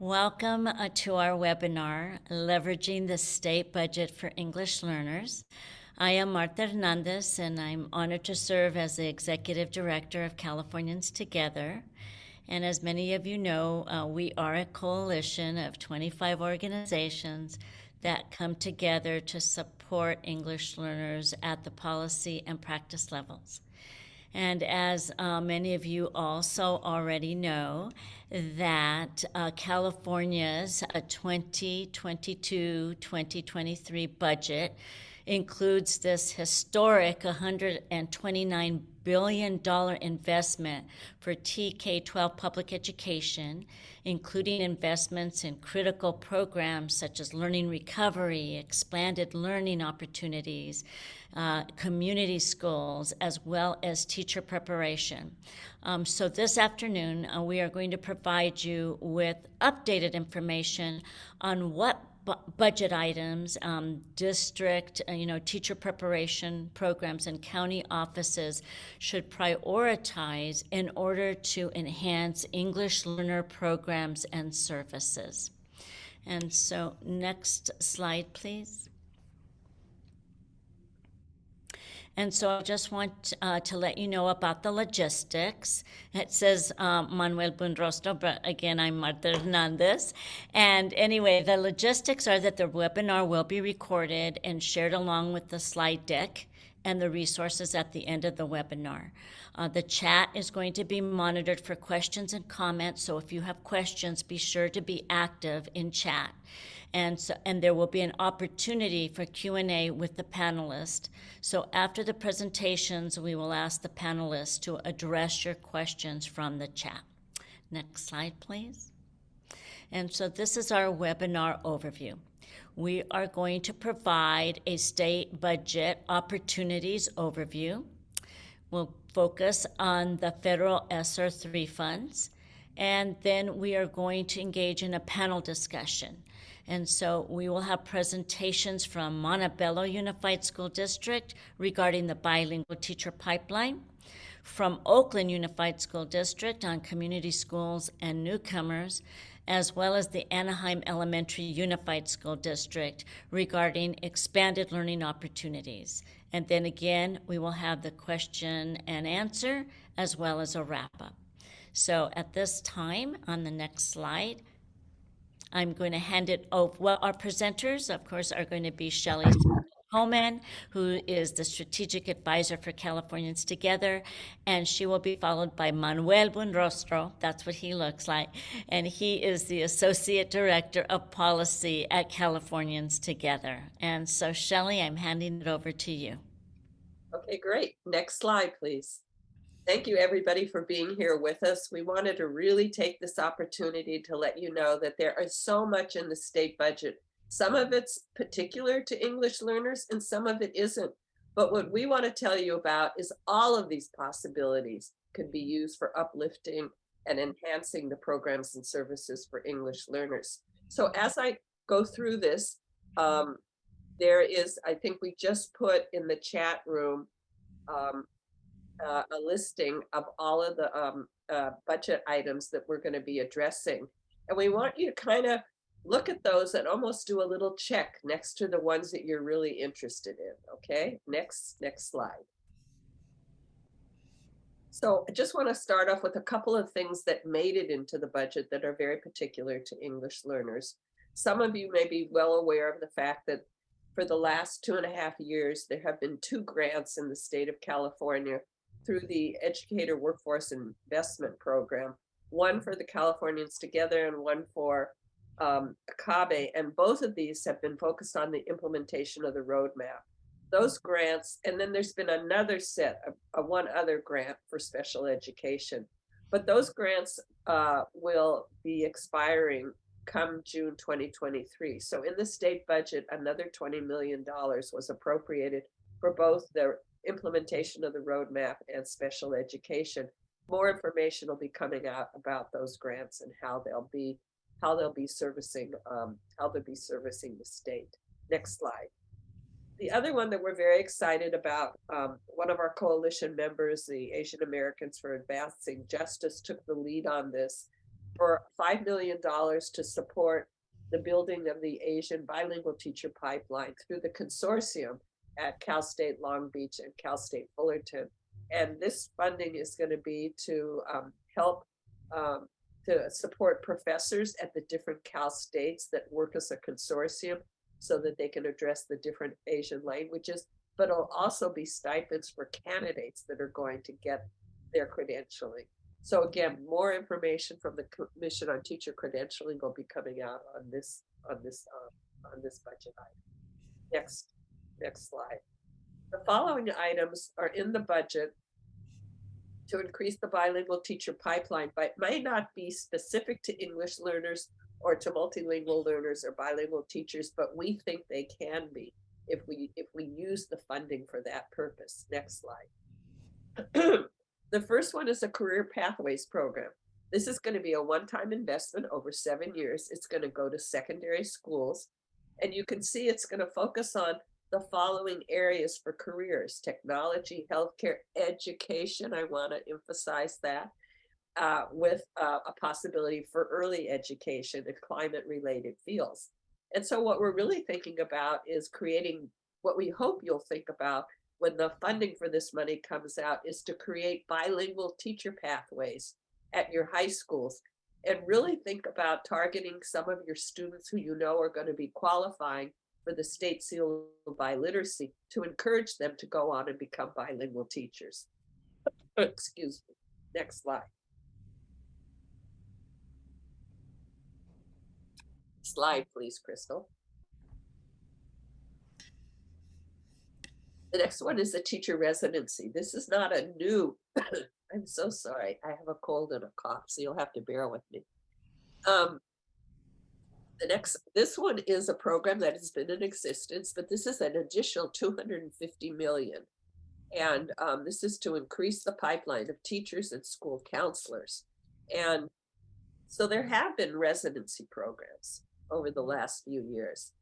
Welcome to our webinar, Leveraging the State Budget for English Learners. I am Marta Hernandez, and I'm honored to serve as the Executive Director of Californians Together. And as many of you know, we are a coalition of 25 organizations that come together to support English learners at the policy and practice levels. And as many of you also already know, that California's 2022-2023 budget includes this historic $129 billion investment for TK-12 public education, including investments in critical programs such as learning recovery, expanded learning opportunities, community schools, as well as teacher preparation. So this afternoon, we are going to provide you with updated information on what budget items, district, teacher preparation programs and county offices should prioritize in order to enhance English learner programs and services. And so next slide, please. And so I just want to let you know about the logistics. It says Manuel Bunrostro, but again, I'm Marta Hernandez. And anyway, the logistics are that the webinar will be recorded and shared along with the slide deck and the resources at the end of the webinar. The chat is going to be monitored for questions and comments, so if you have questions, be sure to be active in chat. And there will be an opportunity for Q&A with the panelists. So after the presentations, we will ask the panelists to address your questions from the chat. Next slide, please. And so this is our webinar overview. We are going to provide a state budget opportunities overview. We'll focus on the federal ESSER III funds, and then we are going to engage in a panel discussion. And so we will have presentations from Montebello Unified School District regarding the bilingual teacher pipeline, from Oakland Unified School District on community schools and newcomers, as well as the Anaheim Elementary Unified School District regarding expanded learning opportunities. And then again, we will have the question and answer as well as a wrap-up. So at this time, on the next slide, I'm going to hand it over. Well, our presenters, of course, are going to be Shelley Homan, who is the Strategic Advisor for Californians Together, and she will be followed by Manuel Bunrostro, that's what he looks like, and he is the Associate Director of Policy at Californians Together. And so, Shelley, I'm handing it over to you. Okay, great. Next slide, please. Thank you, everybody, for being here with us. We wanted to really take this opportunity to let you know that there is so much in the state budget. Some of it's particular to English learners and some of it isn't. But what we want to tell you about is all of these possibilities could be used for uplifting and enhancing the programs and services for English learners. So as I go through this, there is, I think we just put in the chat room a listing of all of the budget items that we're going to be addressing. And we want you to kind of look at those and almost do a little check next to the ones that you're really interested in. Okay, next slide. So I just want to start off with a couple of things that made it into the budget that are very particular to English learners. Some of you may be well aware of the fact that for the last 2.5 years, there have been 2 grants in the state of California through the Educator Workforce Investment Program, one for the Californians Together and one for CABE, and both of these have been focused on the implementation of the roadmap. Those grants, and then there's been another set of one other grant for special education, but those grants will be expiring come June 2023. So in the state budget, another $20 million was appropriated for both the implementation of the roadmap and special education. More information will be coming out about those grants and how they'll be servicing the state. Next slide. The other one that we're very excited about, one of our coalition members, the Asian Americans for Advancing Justice, took the lead on this. for $5 million to support the building of the Asian bilingual teacher pipeline through the consortium at Cal State Long Beach and Cal State Fullerton. And this funding is going to be to help um, to support professors at the different Cal States that work as a consortium so that they can address the different Asian languages, but it'll also be stipends for candidates that are going to get their credentialing. So again, more information from the Commission on Teacher Credentialing will be coming out on this budget item. Next slide. The following items are in the budget to increase the bilingual teacher pipeline, but may not be specific to English learners or to multilingual learners or bilingual teachers, but we think they can be if we use the funding for that purpose. Next slide. The first one is a career pathways program. This is going to be a one-time investment over 7 years. It's going to go to secondary schools. And you can see it's going to focus on the following areas for careers: technology, healthcare, education. I want to emphasize that, with a possibility for early education and climate-related fields. And so what we're really thinking about is creating what we hope you'll think about when the funding for this money comes out is to create bilingual teacher pathways at your high schools and really think about targeting some of your students who you know are going to be qualifying for the state seal of biliteracy to encourage them to go on and become bilingual teachers. Excuse me. Next slide. Slide, please, Crystal. The next one is a teacher residency. This is not a new, I'm so sorry. I have a cold and a cough, so you'll have to bear with me. This one is a program that has been in existence, but this is an additional 250 million. And this is to increase the pipeline of teachers and school counselors. And so there have been residency programs over the last few years.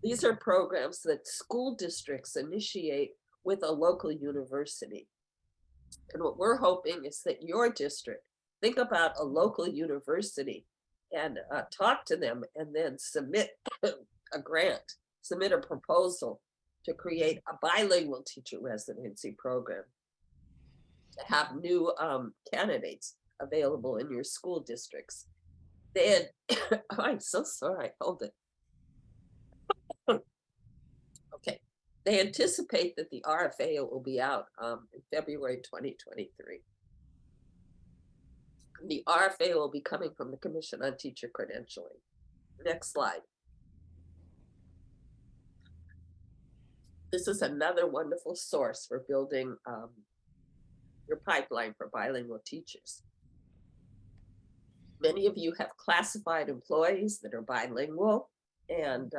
These are programs that school districts initiate with a local university. And what we're hoping is that your district think about a local university and talk to them and then submit a grant, submit a proposal to create a bilingual teacher residency program, to have new candidates available in your school districts. Then, oh, I'm so sorry, hold it. Okay, they anticipate that the RFA will be out in February 2023. The RFA will be coming from the Commission on Teacher Credentialing. Next slide. This is another wonderful source for building your pipeline for bilingual teachers. Many of you have classified employees that are bilingual, and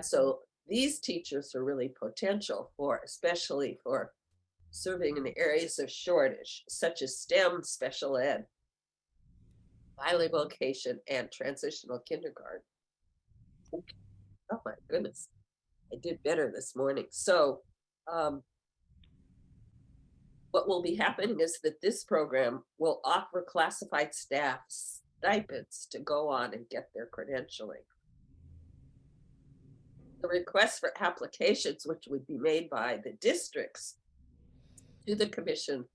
so these teachers are really potential for, especially for serving in the areas of shortage, such as STEM, special ed, bilingual education, and transitional kindergarten. Oh my goodness, I did better this morning. So what will be happening is that this program will offer classified staff stipends to go on and get their credentialing. The request for applications, which would be made by the districts to the commission,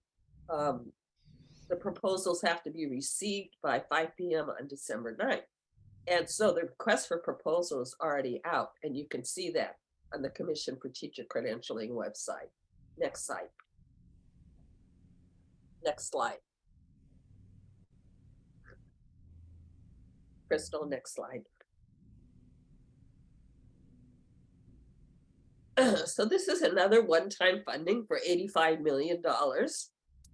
the proposals have to be received by 5 p.m. on December 9th. And so the request for proposal is already out, and you can see that on the Commission for Teacher Credentialing website. Next slide. Next slide. Crystal, next slide. So this is another one-time funding for $85 million.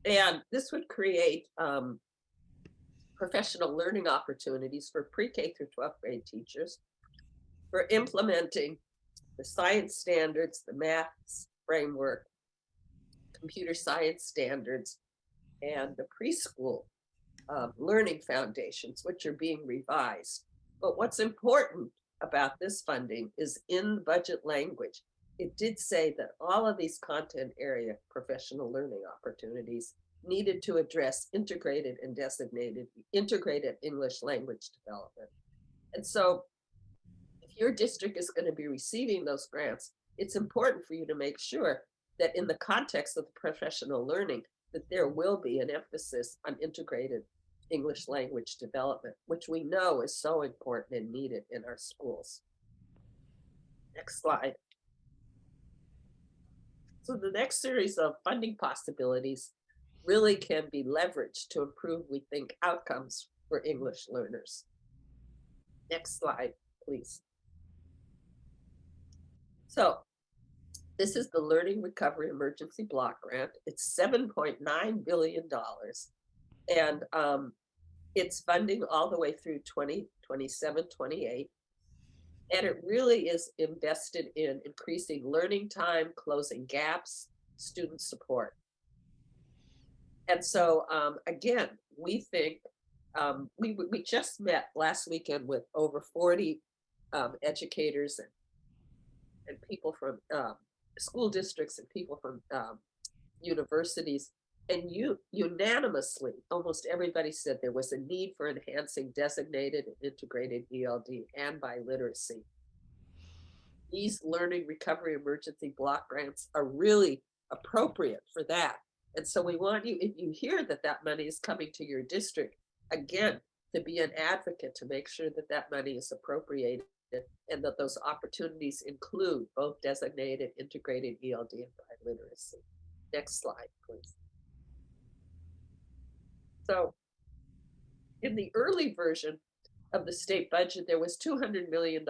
And this would create professional learning opportunities for pre-K through 12th grade teachers for implementing the science standards, the math framework, computer science standards, and the preschool learning foundations, which are being revised. But what's important about this funding is in the budget language, it did say that all of these content area professional learning opportunities needed to address integrated and designated integrated English language development. And so if your district is going to be receiving those grants, it's important for you to make sure that in the context of professional learning, that there will be an emphasis on integrated English language development, which we know is so important and needed in our schools. Next slide. So the next series of funding possibilities really can be leveraged to improve, we think, outcomes for English learners. Next slide, please. So this is the Learning Recovery Emergency Block Grant. It's $7.9 billion. And it's funding all the way through 2027, 28. And it really is invested in increasing learning time, closing gaps, student support. And so, again, we think we just met last weekend with over 40 educators and people from school districts and people from universities. And unanimously, almost everybody said there was a need for enhancing designated and integrated ELD and biliteracy. These learning recovery emergency block grants are really appropriate for that. And so we want you, if you hear that that money is coming to your district, again, to be an advocate to make sure that that money is appropriated and that those opportunities include both designated, integrated ELD and biliteracy. Next slide, please. So in the early version of the state budget, there was $200 million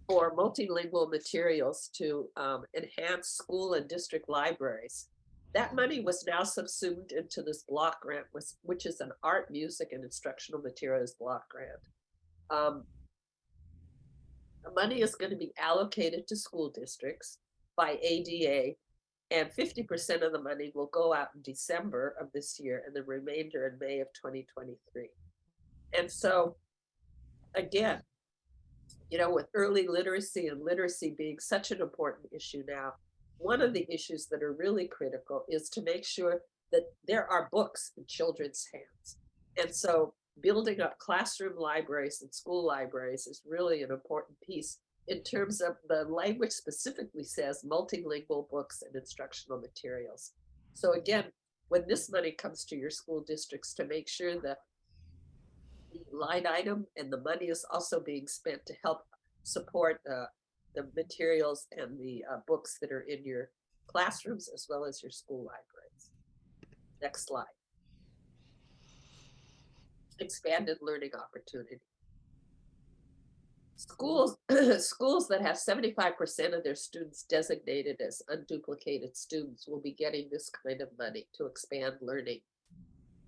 for multilingual materials to enhance school and district libraries. That money was now subsumed into this block grant, which is an art, music, and instructional materials block grant. The money is going to be allocated to school districts by ADA, and 50% of the money will go out in December of this year and the remainder in May of 2023. And so, again, you know, with early literacy and literacy being such an important issue now, one of the issues that are really critical is to make sure that there are books in children's hands. And so building up classroom libraries and school libraries is really an important piece in terms of the language specifically says multilingual books and instructional materials. So again, when this money comes to your school districts, to make sure that the line item and the money is also being spent to help support the materials and the books that are in your classrooms as well as your school libraries. Next slide. Expanded learning opportunity. Schools that have 75% of their students designated as unduplicated students will be getting this kind of money to expand learning.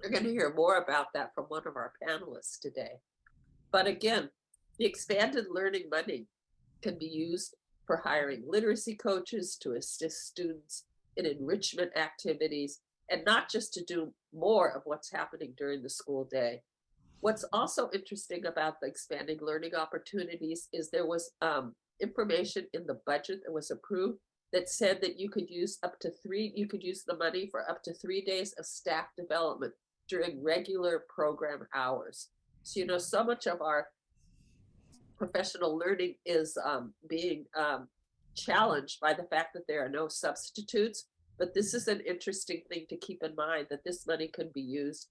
We're going to hear more about that from one of our panelists today. But again, the expanded learning money can be used for hiring literacy coaches to assist students in enrichment activities, and not just to do more of what's happening during the school day. What's also interesting about the expanding learning opportunities is there was information in the budget that was approved that said that you could use the money for up to 3 days of staff development during regular program hours. So, you know, so much of our professional learning is being challenged by the fact that there are no substitutes. But this is an interesting thing to keep in mind, that this money can be used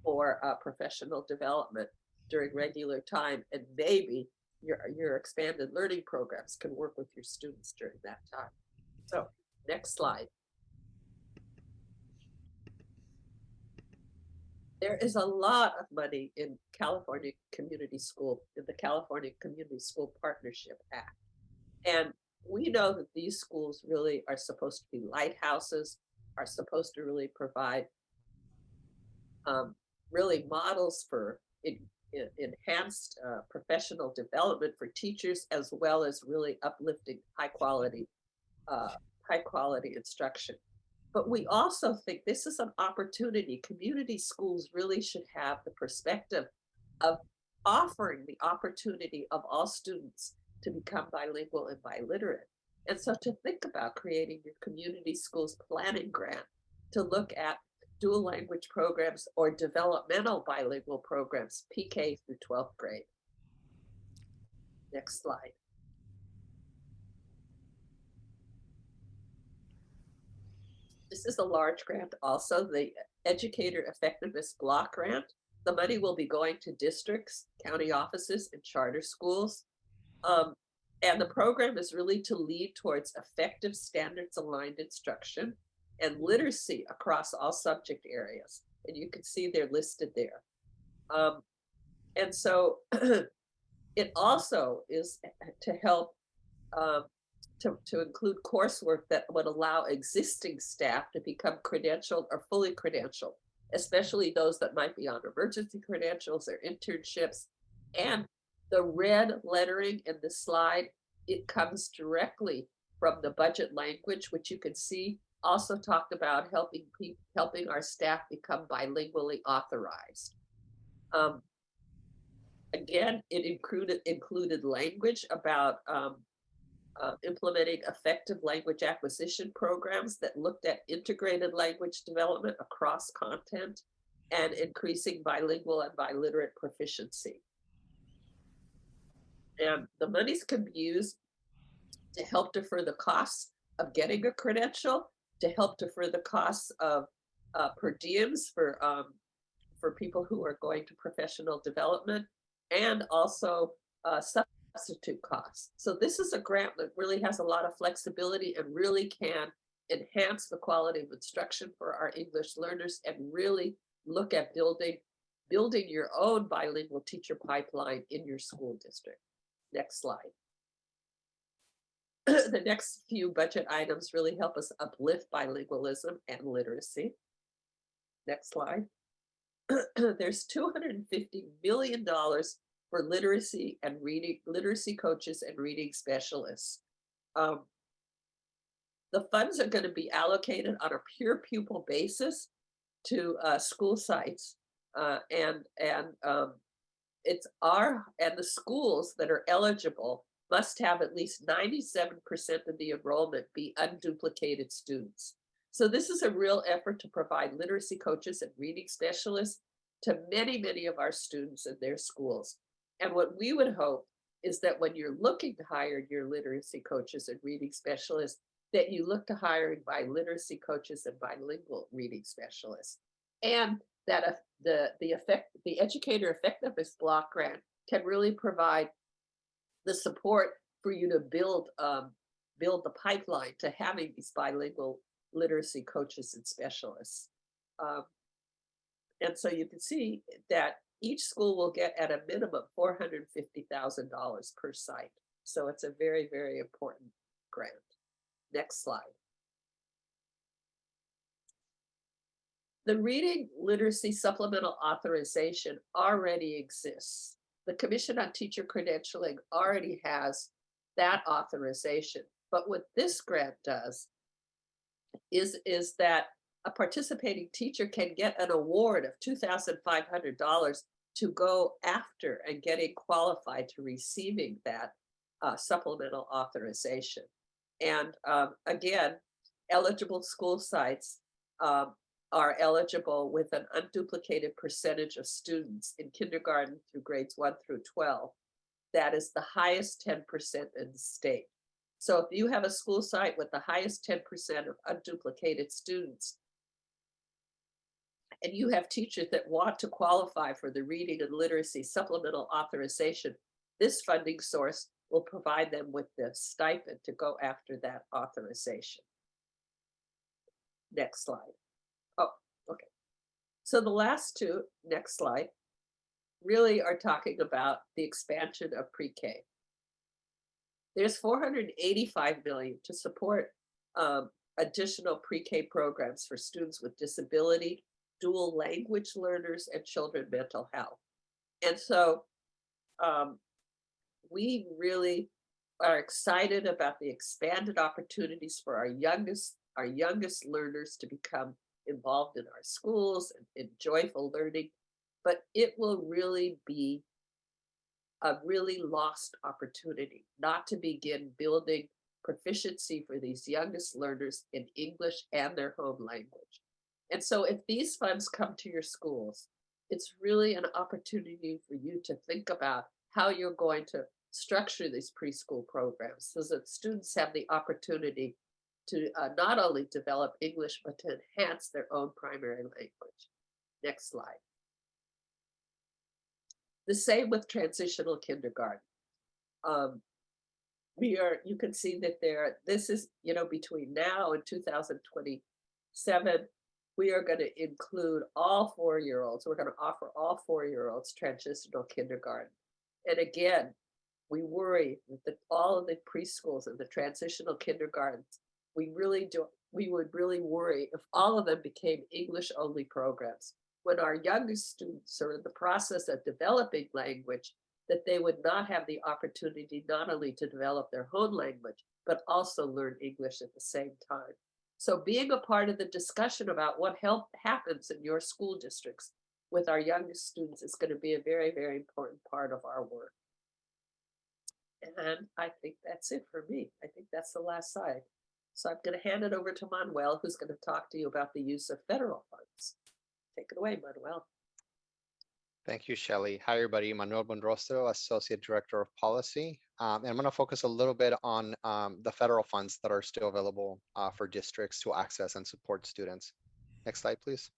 for professional development during regular time, and maybe your expanded learning programs can work with your students during that time. So next slide. There is a lot of money in California Community School, in the California Community School Partnership Act. And we know that these schools really are supposed to be lighthouses, are supposed to really provide really models for enhanced professional development for teachers, as well as really uplifting high quality instruction. But we also think this is an opportunity. Community schools really should have the perspective of offering the opportunity of all students to become bilingual and biliterate. And so to think about creating your community schools planning grant to look at dual language programs or developmental bilingual programs, PK through 12th grade. Next slide. This is a large grant also, the Educator Effectiveness Block Grant. The money will be going to districts, county offices, and charter schools. And the program is really to lead towards effective standards-aligned instruction and literacy across all subject areas. And you can see they're listed there. And so it also is to help to include coursework that would allow existing staff to become credentialed or fully credentialed, especially those that might be on emergency credentials or internships. And the red lettering in the slide, it comes directly from the budget language, which you can see also talked about helping our staff become bilingually authorized. Again, it included language about implementing effective language acquisition programs that looked at integrated language development across content and increasing bilingual and biliterate proficiency. And the monies can be used to help defer the costs of getting a credential, to help defer the costs of per diems for people who are going to professional development, and also substitute costs. So this is a grant that really has a lot of flexibility and really can enhance the quality of instruction for our English learners and really look at building your own bilingual teacher pipeline in your school district. Next slide. The next few budget items really help us uplift bilingualism and literacy. Next slide. There's $250 million for literacy and reading, literacy coaches and reading specialists. The funds are going to be allocated on a pure pupil basis to school sites, and the schools that are eligible must have at least 97% of the enrollment be unduplicated students. So this is a real effort to provide literacy coaches and reading specialists to many, many of our students in their schools. And what we would hope is that when you're looking to hire your literacy coaches and reading specialists, that you look to hiring by literacy coaches and bilingual reading specialists. And that the Educator Effectiveness Block Grant can really provide the support for you to build the pipeline to having these bilingual literacy coaches and specialists. And so you can see that each school will get at a minimum $450,000 per site. So it's a very, very important grant. Next slide. The Reading Literacy Supplemental Authorization already exists. The Commission on Teacher Credentialing already has that authorization. But what this grant does is that a participating teacher can get an award of $2,500 to go after and getting qualified to receiving that supplemental authorization. And again, eligible school sites are eligible with an unduplicated percentage of students in kindergarten through grades 1 through 12. That is the highest 10% in the state. So if you have a school site with the highest 10% of unduplicated students, and you have teachers that want to qualify for the reading and literacy supplemental authorization, this funding source will provide them with the stipend to go after that authorization. Next slide. Oh, okay. So the last two, next slide, really are talking about the expansion of pre-K. There's $485 million to support additional pre-K programs for students with disability, dual language learners, and children mental health. And so we really are excited about the expanded opportunities for our youngest learners to become involved in our schools and in joyful learning. But it will really be a really lost opportunity not to begin building proficiency for these youngest learners in English and their home language. And so if these funds come to your schools, it's really an opportunity for you to think about how you're going to structure these preschool programs so that students have the opportunity to not only develop English, but to enhance their own primary language. Next slide. The same with transitional kindergarten. Um, you can see that this is, between now and 2027, we are going to include all 4-year-olds. We're going to offer all 4-year-olds transitional kindergarten. And again, we worry that all of the preschools and the transitional kindergartens, we would really worry if all of them became English only programs. When our youngest students are in the process of developing language, that they would not have the opportunity not only to develop their own language, but also learn English at the same time. So being a part of the discussion about what help happens in your school districts with our youngest students is going to be a very, very important part of our work. And I think that's it for me. I think that's the last slide. So I'm going to hand it over to Manuel, who's going to talk to you about the use of federal funds. Take it away, Manuel. Thank you, Shelley. Hi, everybody. Manuel Bonrostro, Associate Director of Policy. And I'm going to focus a little bit on the federal funds that are still available for districts to access and support students. Next slide, please.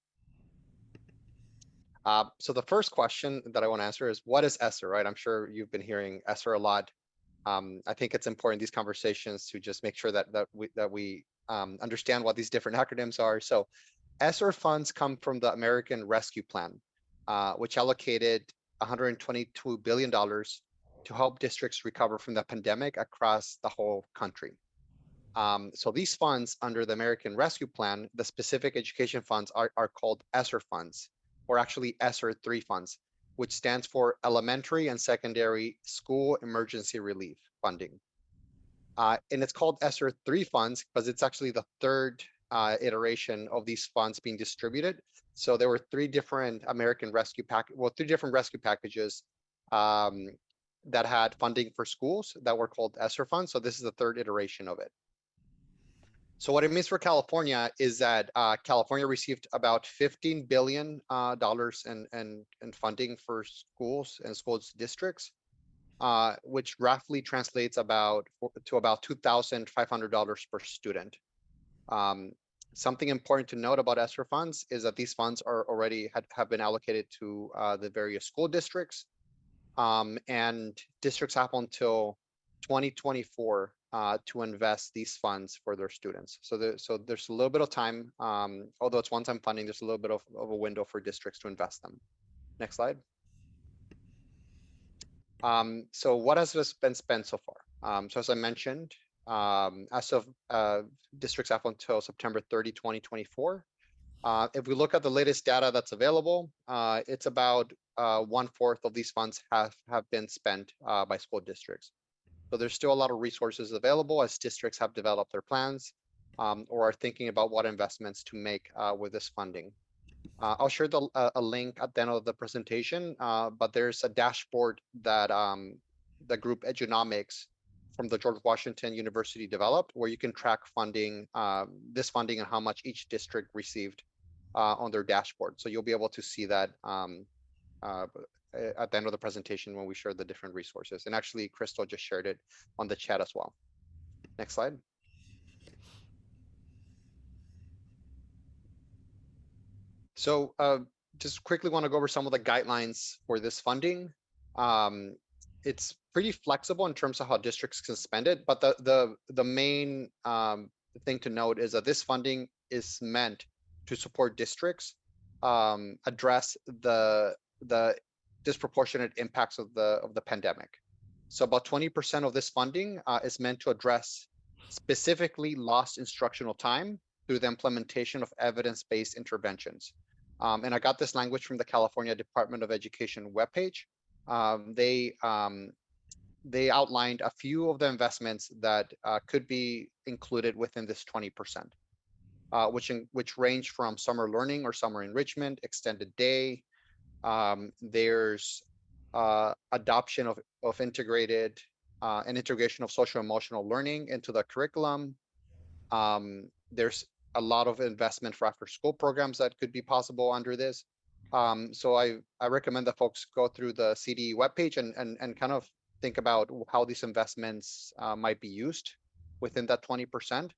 So the first question that I want to answer is, what is ESSER, right? I'm sure you've been hearing ESSER a lot. I think it's important in these conversations to just make sure that we understand what these different acronyms are. So ESSER funds come from the American Rescue Plan, which allocated $122 billion to help districts recover from the pandemic across the whole country. So these funds under the American Rescue Plan, the specific education funds are called ESSER funds, or actually ESSER III funds, which stands for Elementary and Secondary School Emergency Relief Funding. And it's called ESSER III funds because it's actually the third iteration of these funds being distributed. So there were three different three different rescue packages that had funding for schools that were called ESSER funds. So this is the third iteration of it. So what it means for California is that California received about $15 billion in funding for schools and schools districts, which roughly translates to about $2,500 per student. Something important to note about ESSER funds is that these funds are have been allocated to the various school districts, and districts have until 2024 to invest these funds for their students. So there's a little bit of time, although it's one-time funding, there's a little bit of a window for districts to invest them. Next slide. So what has been spent so far? So as I mentioned, as of districts have until September 30, 2024. If we look at the latest data that's available, it's about 1/4 of these funds have been spent by school districts. So there's still a lot of resources available as districts have developed their plans or are thinking about what investments to make with this funding. I'll share a link at the end of the presentation, but there's a dashboard that the group Edunomics from the George Washington University developed, where you can track funding, this funding and how much each district received on their dashboard. So you'll be able to see that at the end of the presentation when we share the different resources. And actually, Crystal just shared it on the chat as well. Next slide. So just quickly want to go over some of the guidelines for this funding. It's pretty flexible in terms of how districts can spend it, but the main thing to note is that this funding is meant to support districts address the disproportionate impacts of the pandemic. So about 20% of this funding is meant to address specifically lost instructional time through the implementation of evidence-based interventions. And I got this language from the California Department of Education webpage. They outlined a few of the investments that could be included within this 20%, which range from summer learning or summer enrichment, extended day. There's adoption of integrated and integration of social emotional learning into the curriculum. There's a lot of investment for after school programs that could be possible under this. So I recommend that folks go through the CDE webpage and kind of think about how these investments might be used within that 20%.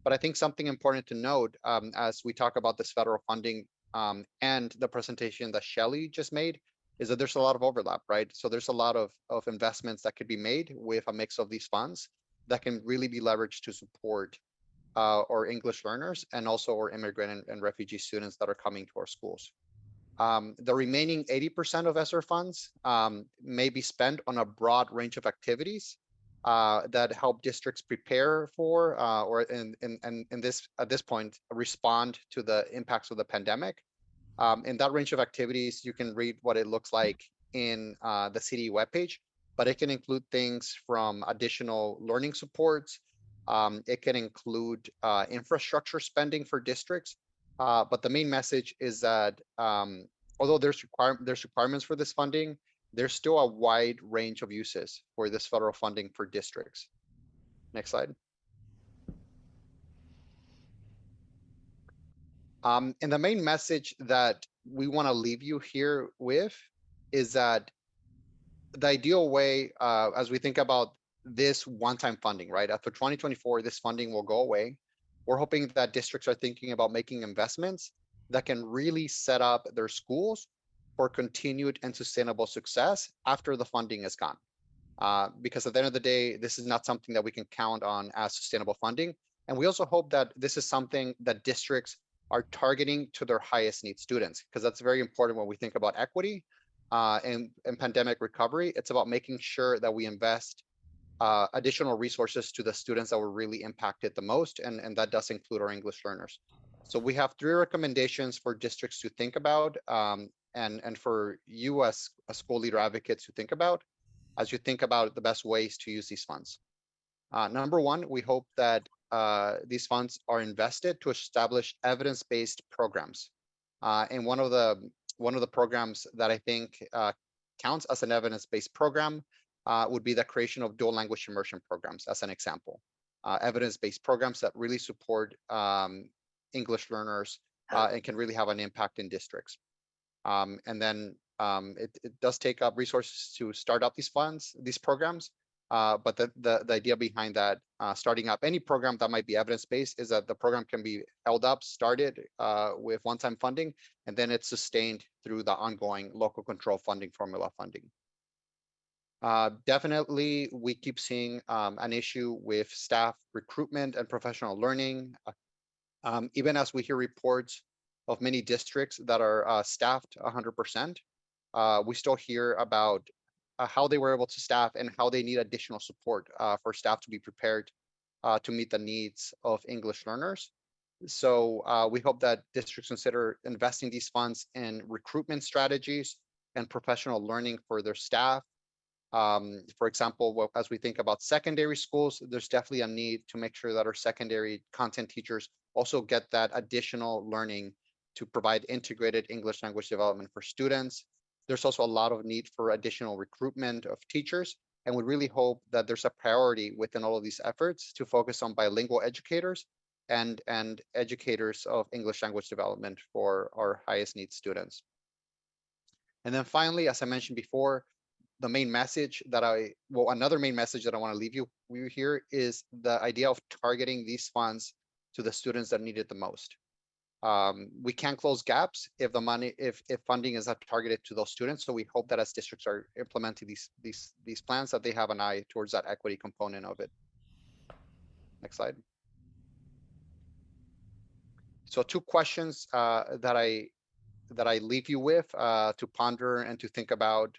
But I think something important to note as we talk about this federal funding and the presentation that Shelley just made is that there's a lot of overlap, right? So there's a lot of investments that could be made with a mix of these funds that can really be leveraged to support our English learners and also our immigrant and refugee students that are coming to our schools. The remaining 80% of ESSER funds may be spent on a broad range of activities that help districts prepare for or in this at this point respond to the impacts of the pandemic. In that range of activities, you can read what it looks like in the CDE webpage, but it can include things from additional learning supports. It can include infrastructure spending for districts. But the main message is that although there's requirements for this funding, there's still a wide range of uses for this federal funding for districts. Next slide. And the main message that we want to leave you here with is that the ideal way, as we think about this one-time funding, right? After 2024, this funding will go away. We're hoping that districts are thinking about making investments that can really set up their schools for continued and sustainable success after the funding is gone. Because at the end of the day, this is not something that we can count on as sustainable funding. And we also hope that this is something that districts are targeting to their highest need students, because that's very important when we think about equity and pandemic recovery. It's about making sure that we invest additional resources to the students that were really impacted the most, and that does include our English learners. So we have 3 recommendations for districts to think about and for you as school leader advocates to think about as you think about the best ways to use these funds. Number 1, we hope that these funds are invested to establish evidence-based programs. And one of the programs that I think counts as an evidence-based program would be the creation of dual language immersion programs, as an example. Evidence-based programs that really support English learners and can really have an impact in districts. And then it does take up resources to start up these programs. But the idea behind that, starting up any program that might be evidence-based, is that the program can be held up, started with one-time funding, and then it's sustained through the ongoing local control funding formula funding. Definitely, we keep seeing an issue with staff recruitment and professional learning. Even as we hear reports of many districts that are staffed 100%, we still hear about how they were able to staff and how they need additional support for staff to be prepared to meet the needs of English learners. So we hope that districts consider investing these funds in recruitment strategies and professional learning for their staff. For example, as we think about secondary schools, there's definitely a need to make sure that our secondary content teachers also get that additional learning to provide integrated English language development for students. There's also a lot of need for additional recruitment of teachers, and we really hope that there's a priority within all of these efforts to focus on bilingual educators and educators of English language development for our highest need students. And then finally, as I mentioned before, the main message that another main message that I want to leave you here is the idea of targeting these funds to the students that need it the most. We can't close gaps if funding is not targeted to those students. So we hope that as districts are implementing these plans, that they have an eye towards that equity component of it. Next slide. So 2 questions that I leave you with to ponder and to think about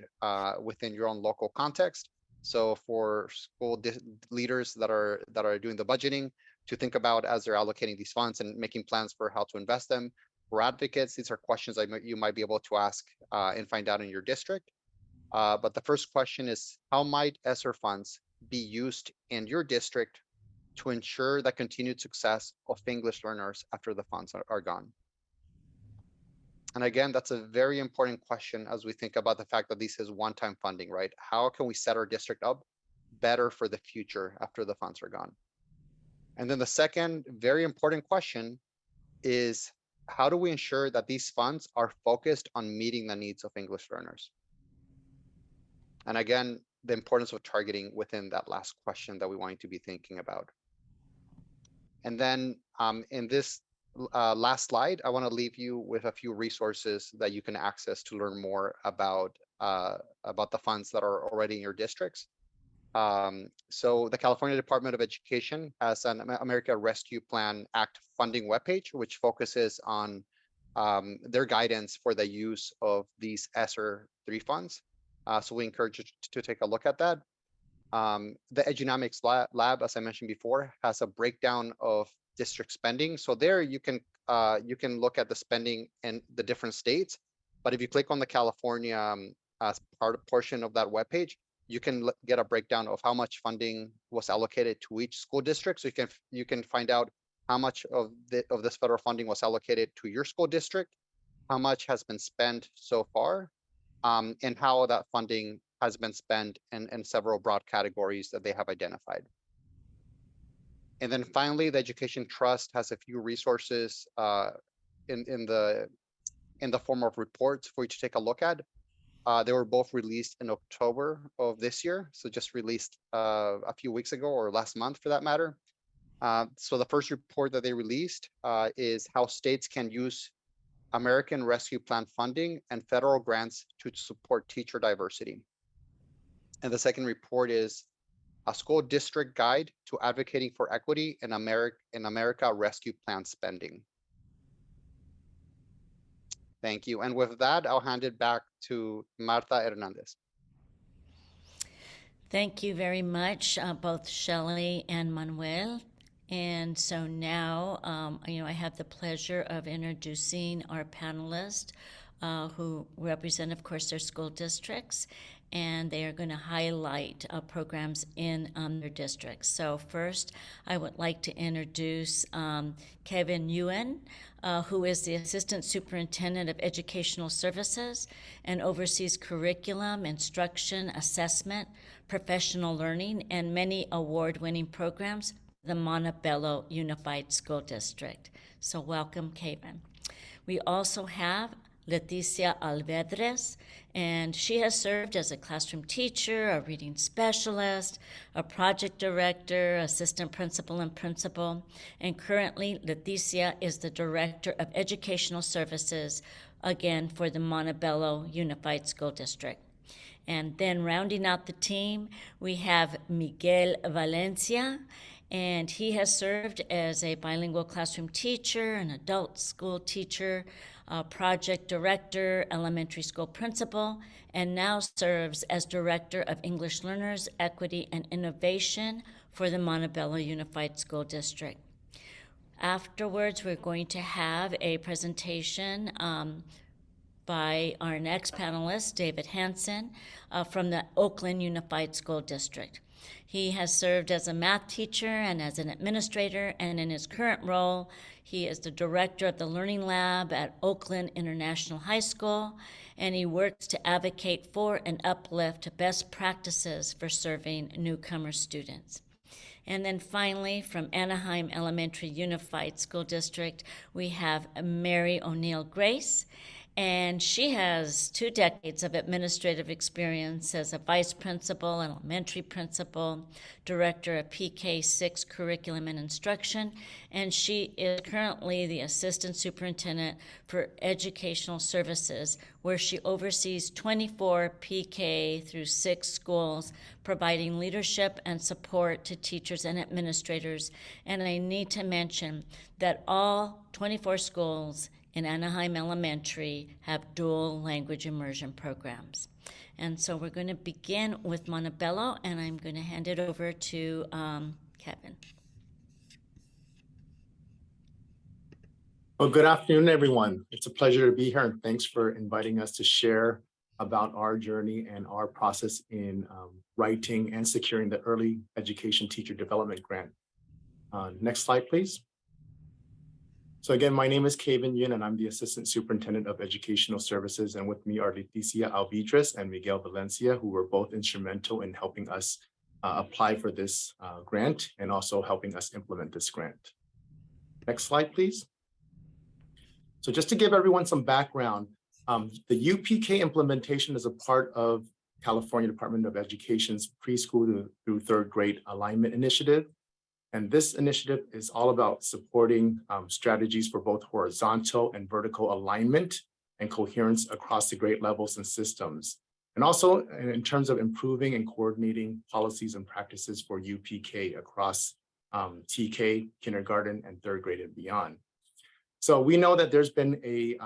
within your own local context. So for school leaders that are doing the budgeting, to think about as they're allocating these funds and making plans for how to invest them. For advocates, these are questions you might be able to ask and find out in your district. But the first question is, how might ESSER funds be used in your district to ensure the continued success of English learners after the funds are gone? And again, that's a very important question as we think about the fact that this is one-time funding, right? How can we set our district up better for the future after the funds are gone? And then the second very important question is how do we ensure that these funds are focused on meeting the needs of English learners? And again, the importance of targeting within that last question that we want to be thinking about. And then in this last slide, I want to leave you with a few resources that you can access to learn more about the funds that are already in your districts. So the California Department of Education has an America Rescue Plan Act funding webpage, which focuses on their guidance for the use of these ESSER III funds. So we encourage you to take a look at that. The Edunomics lab, as I mentioned before, has a breakdown of district spending. So there you can look at the spending in the different states. But if you click on the California as portion of that webpage, you can get a breakdown of how much funding was allocated to each school district. So you can find out how much of this federal funding was allocated to your school district, how much has been spent so far, and how that funding has been spent in several broad categories that they have identified. And then finally, the Education Trust has a few resources in the form of reports for you to take a look at. They were both released in October of this year, so just released a few weeks ago or last month for that matter. So the first report that they released is how states can use American Rescue Plan funding and federal grants to support teacher diversity. And the second report is a school district guide to advocating for equity in America Rescue Plan spending. Thank you. And with that, I'll hand it back to Marta Hernandez. Thank you very much, both Shelley and Manuel. And so now, I have the pleasure of introducing our panelists who represent, of course, their school districts, and they are going to highlight programs in their districts. So first, I would like to introduce Kevin Yuen, who is the Assistant Superintendent of Educational Services and oversees curriculum, instruction, assessment, professional learning, and many award-winning programs for the Montebello Unified School District. So welcome, Kevin. We also have Leticia Alvedres, and she has served as a classroom teacher, a reading specialist, a project director, assistant principal, and principal. And currently, Leticia is the Director of Educational Services, again, for the Montebello Unified School District. And then rounding out the team, we have Miguel Valencia, and he has served as a bilingual classroom teacher, an adult school teacher, project director, elementary school principal, and now serves as Director of English Learners, Equity, and Innovation for the Montebello Unified School District. Afterwards, we're going to have a presentation by our next panelist, David Hansen, from the Oakland Unified School District. He has served as a math teacher and as an administrator, and in his current role, he is the director of the Learning Lab at Oakland International High School, and he works to advocate for and uplift best practices for serving newcomer students. And then finally, from Anaheim Elementary Unified School District, we have Mary O'Neill Grace, and she has 2 decades of administrative experience as a vice principal, an elementary principal, director of PK6 curriculum and instruction, and she is currently the assistant superintendent for educational services, where she oversees 24 PK through 6 schools, providing leadership and support to teachers and administrators. And I need to mention that all 24 schools in Anaheim Elementary have dual language immersion programs. And so we're going to begin with Montebello, and I'm going to hand it over to Kevin. Well, good afternoon, everyone. It's a pleasure to be here, and thanks for inviting us to share about our journey and our process in writing and securing the Early Education Teacher Development Grant. Next slide, please. So again, my name is Kevin Yun, and I'm the Assistant Superintendent of Educational Services. And with me are Leticia Alvedres and Miguel Valencia, who were both instrumental in helping us apply for this grant and also helping us implement this grant. Next slide, please. So just to give everyone some background, the UPK implementation is a part of California Department of Education's preschool through third grade alignment initiative. And this initiative is all about supporting strategies for both horizontal and vertical alignment and coherence across the grade levels and systems. And also in terms of improving and coordinating policies and practices for UPK across TK, kindergarten, and third grade and beyond. So we know that there's been a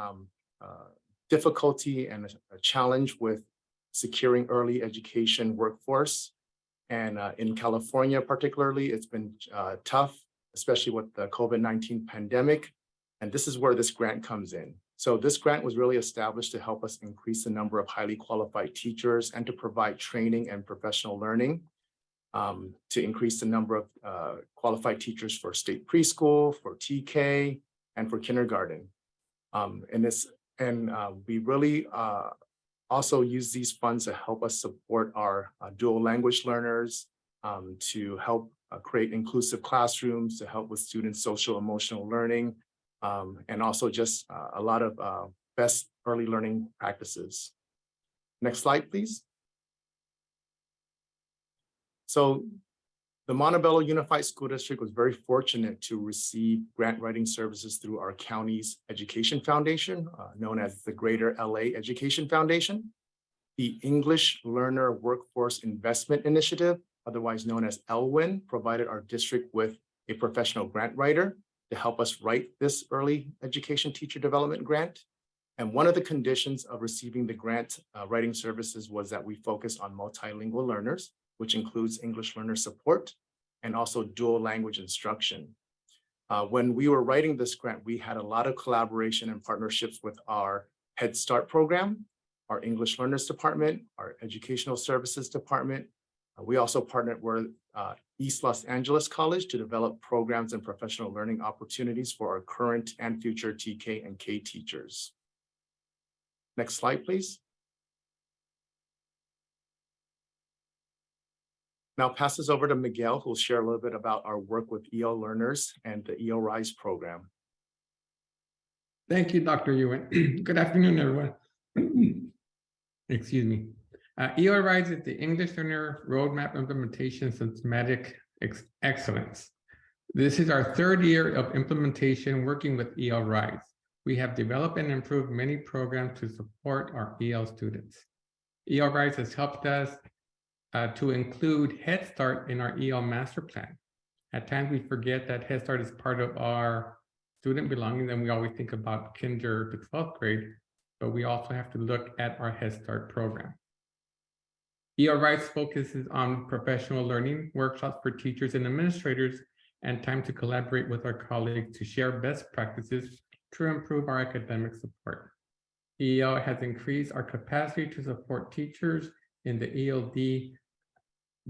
difficulty and a challenge with securing early education workforce. And in California particularly, it's been tough, especially with the COVID-19 pandemic. And this is where this grant comes in. So this grant was really established to help us increase the number of highly qualified teachers and to provide training and professional learning, to increase the number of qualified teachers for state preschool, for TK, and for kindergarten. We really also use these funds to help us support our dual language learners, to help create inclusive classrooms, to help with students' social emotional learning, and also just a lot of best early learning practices. Next slide, please. So the Montebello Unified School District was very fortunate to receive grant writing services through our county's education foundation, known as the Greater LA Education Foundation, the English Learner Workforce Investment Initiative, otherwise known as ELWIN, provided our district with a professional grant writer to help us write this early education teacher development grant. And one of the conditions of receiving the grant writing services was that we focus on multilingual learners, which includes English learner support and also dual language instruction. When we were writing this grant, we had a lot of collaboration and partnerships with our Head Start program, our English Learners Department, our Educational Services Department. We also partnered with East Los Angeles College to develop programs and professional learning opportunities for our current and future TK and K teachers. Next slide, please. Now pass this over to Miguel, who will share a little bit about our work with EL learners and the EL Rise program. Thank you, Dr. Ewan. Good afternoon, everyone. Excuse me. EL Rise is the English Learner Roadmap Implementation Systematic Excellence. This is our third year of implementation working with EL Rise. We have developed and improved many programs to support our EL students. EL Rise has helped us to include Head Start in our EL Master Plan. At times we forget that Head Start is part of our student belonging, and we always think about kinder to 12th grade, but we also have to look at our Head Start program. EL Rise focuses on professional learning, workshops for teachers and administrators, and time to collaborate with our colleagues to share best practices to improve our academic support. EL has increased our capacity to support teachers in the ELD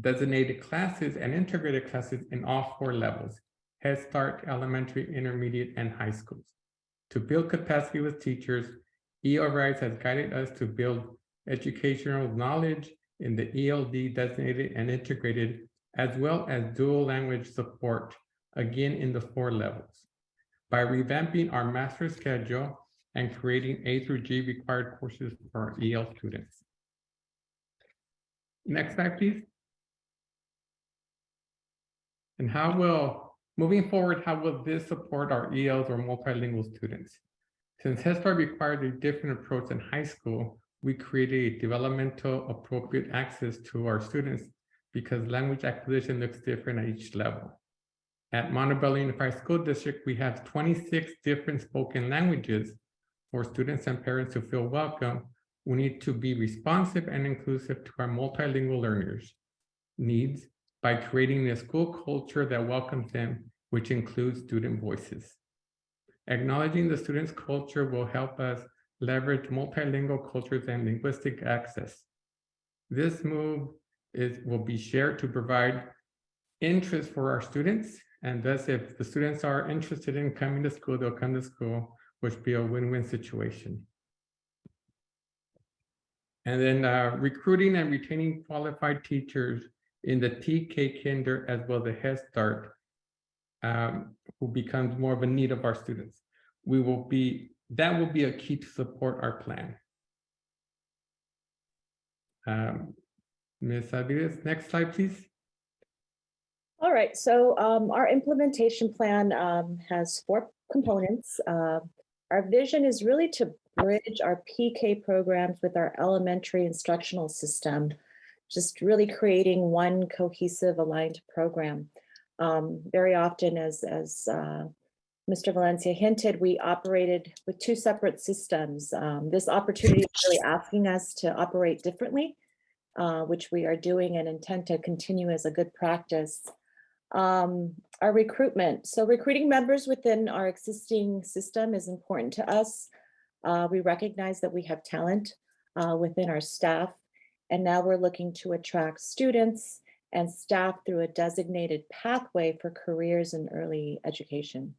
designated classes and integrated classes in all 4 levels: Head Start, elementary, intermediate, and high schools. To build capacity with teachers, EL Rise has guided us to build educational knowledge in the ELD designated and integrated, as well as dual language support, again in the 4 levels. By revamping our master schedule and creating A through G required courses for our EL students. Next slide, please. And moving forward, how will this support our ELs or multilingual students? Since Head Start requires a different approach in high school, we created a developmental appropriate access to our students because language acquisition looks different at each level. At Montebello Unified School District, we have 26 different spoken languages for students and parents to feel welcome. We need to be responsive and inclusive to our multilingual learners' needs by creating a school culture that welcomes them, which includes student voices. Acknowledging the students' culture will help us leverage multilingual cultures and linguistic access. This move will be shared to provide interest for our students, and thus if the students are interested in coming to school, they'll come to school, which will be a win-win situation. And then recruiting and retaining qualified teachers in the TK Kinder as well as the Head Start, who becomes more of a need of our students. We will be That will be a key to support our plan. Ms. Aviles, next slide, please. All right, so our implementation plan has 4 components. Our vision is really to bridge our PK programs with our elementary instructional system, just really creating one cohesive, aligned program. Very often, as Mr. Valencia hinted, we operated with 2 separate systems. This opportunity is really asking us to operate differently, which we are doing and intend to continue as a good practice. Our recruitment. So recruiting members within our existing system is important to us. We recognize that we have talent within our staff, and now we're looking to attract students and staff through a designated pathway for careers in early education.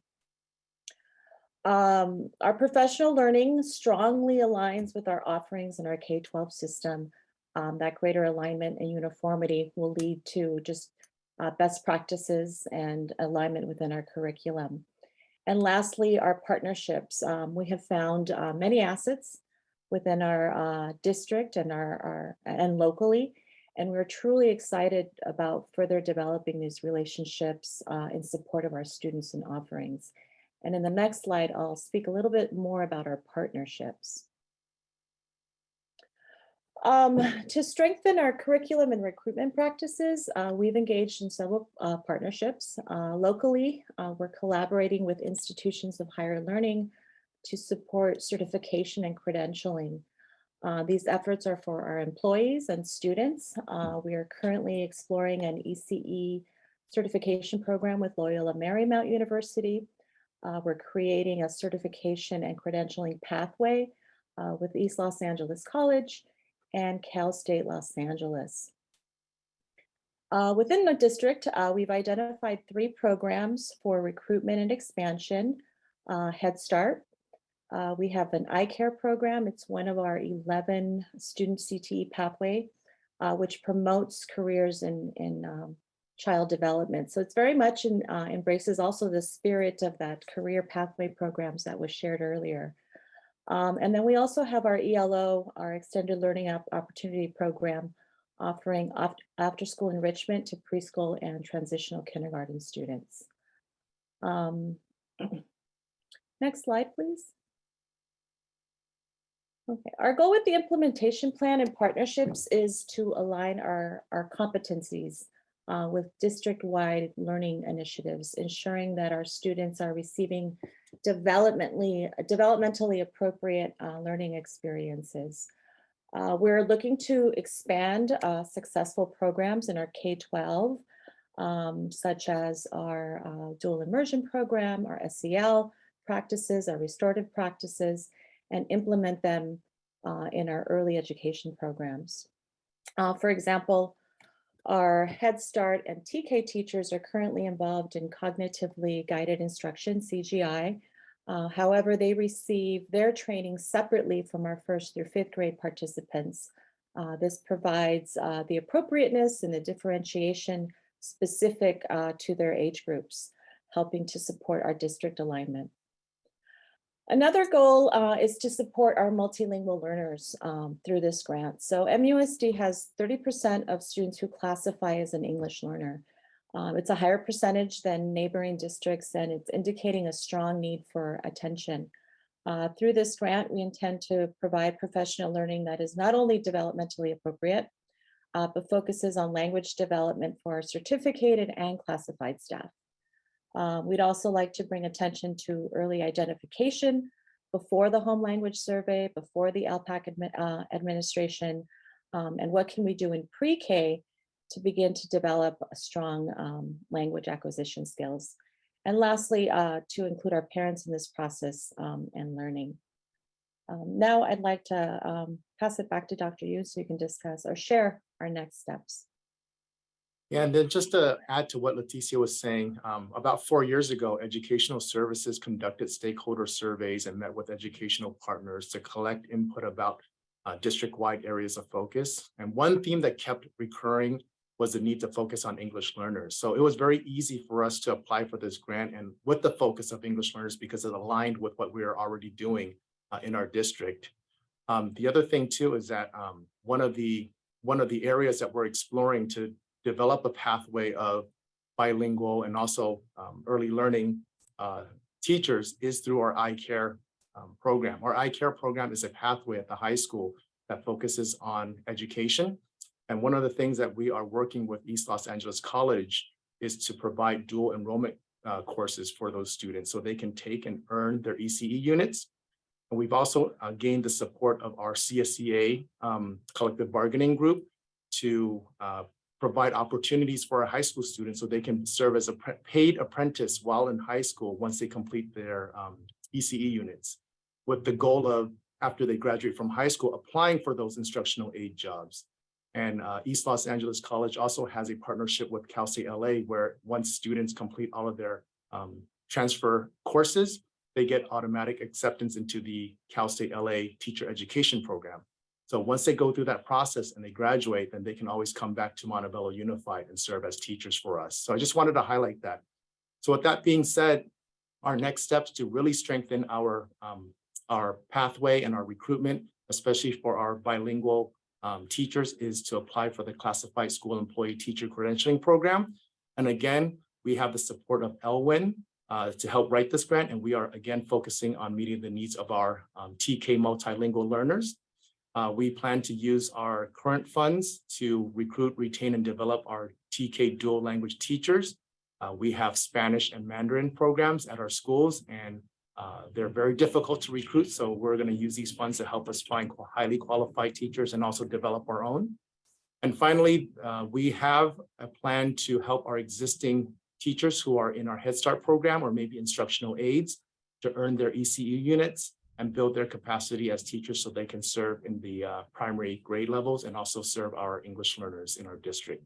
Our professional learning strongly aligns with our offerings in our K-12 system. That greater alignment and uniformity will lead to just best practices and alignment within our curriculum. And lastly, our partnerships. We have found many assets within our district and locally, and we're truly excited about further developing these relationships in support of our students and offerings. And in the next slide, I'll speak a little bit more about our partnerships. To strengthen our curriculum and recruitment practices, we've engaged in several partnerships. Locally, we're collaborating with institutions of higher learning to support certification and credentialing. These efforts are for our employees and students. We are currently exploring an ECE certification program with Loyola Marymount University. We're creating a certification and credentialing pathway with East Los Angeles College and Cal State Los Angeles. Within the district, we've identified 3 programs for recruitment and expansion. Head Start. We have an eye care program. It's one of our 11 student CTE pathway, which promotes careers in child development. So it's very much embraces also the spirit of that career pathway programs that was shared earlier. And then we also have our ELO, our Extended Learning Opportunity Program, offering after-school enrichment to preschool and transitional kindergarten students. Next slide, please. Okay, our goal with the implementation plan and partnerships is to align our competencies with district-wide learning initiatives, ensuring that our students are receiving developmentally appropriate learning experiences. We're looking to expand successful programs in our K-12, such as our dual immersion program, our SEL practices, our restorative practices, and implement them in our early education programs. For example, our Head Start and TK teachers are currently involved in cognitively guided instruction, CGI. However, they receive their training separately from our 1st through 5th grade participants. This provides the appropriateness and the differentiation specific to their age groups, helping to support our district alignment. Another goal is to support our multilingual learners through this grant. So MUSD has 30% of students who classify as an English learner. It's a higher percentage than neighboring districts, and it's indicating a strong need for attention. Through this grant, we intend to provide professional learning that is not only developmentally appropriate, but focuses on language development for our certificated and classified staff. We'd also like to bring attention to early identification before the home language survey, before the LPAC administration, and what can we do in pre-K to begin to develop a strong language acquisition skills. And lastly, to include our parents in this process and learning. Now I'd like to pass it back to Dr. Yu so you can discuss or share our next steps. Yeah, and then just to add to what Leticia was saying, about 4 years ago, Educational Services conducted stakeholder surveys and met with educational partners to collect input about district-wide areas of focus. And one theme that kept recurring was the need to focus on English learners. So it was very easy for us to apply for this grant and with the focus of English learners because it aligned with what we are already doing in our district. The other thing too is that one of the areas that we're exploring to develop a pathway of bilingual and also early learning teachers is through our iCare program. Our iCare program is a pathway at the high school that focuses on education. And one of the things that we are working with East Los Angeles College is to provide dual enrollment courses for those students so they can take and earn their ECE units. And we've also gained the support of our CSEA collective bargaining group to provide opportunities for our high school students so they can serve as a paid apprentice while in high school once they complete their ECE units, with the goal of, after they graduate from high school, applying for those instructional aid jobs. And East Los Angeles College also has a partnership with Cal State LA, where once students complete all of their transfer courses, they get automatic acceptance into the Cal State LA teacher education program. So once they go through that process and they graduate, then they can always come back to Montebello Unified and serve as teachers for us. So I just wanted to highlight that. So with that being said, our next steps to really strengthen our pathway and our recruitment, especially for our bilingual teachers, is to apply for the Classified School Employee Teacher Credentialing Program. And again, we have the support of Elwin to help write this grant. And we are again focusing on meeting the needs of our TK multilingual learners. We plan to use our current funds to recruit, retain, and develop our TK dual language teachers. We have Spanish and Mandarin programs at our schools, and they're very difficult to recruit. So we're going to use these funds to help us find highly qualified teachers and also develop our own. And finally, we have a plan to help our existing teachers who are in our Head Start program or maybe instructional aides to earn their ECE units and build their capacity as teachers so they can serve in the primary grade levels and also serve our English learners in our district.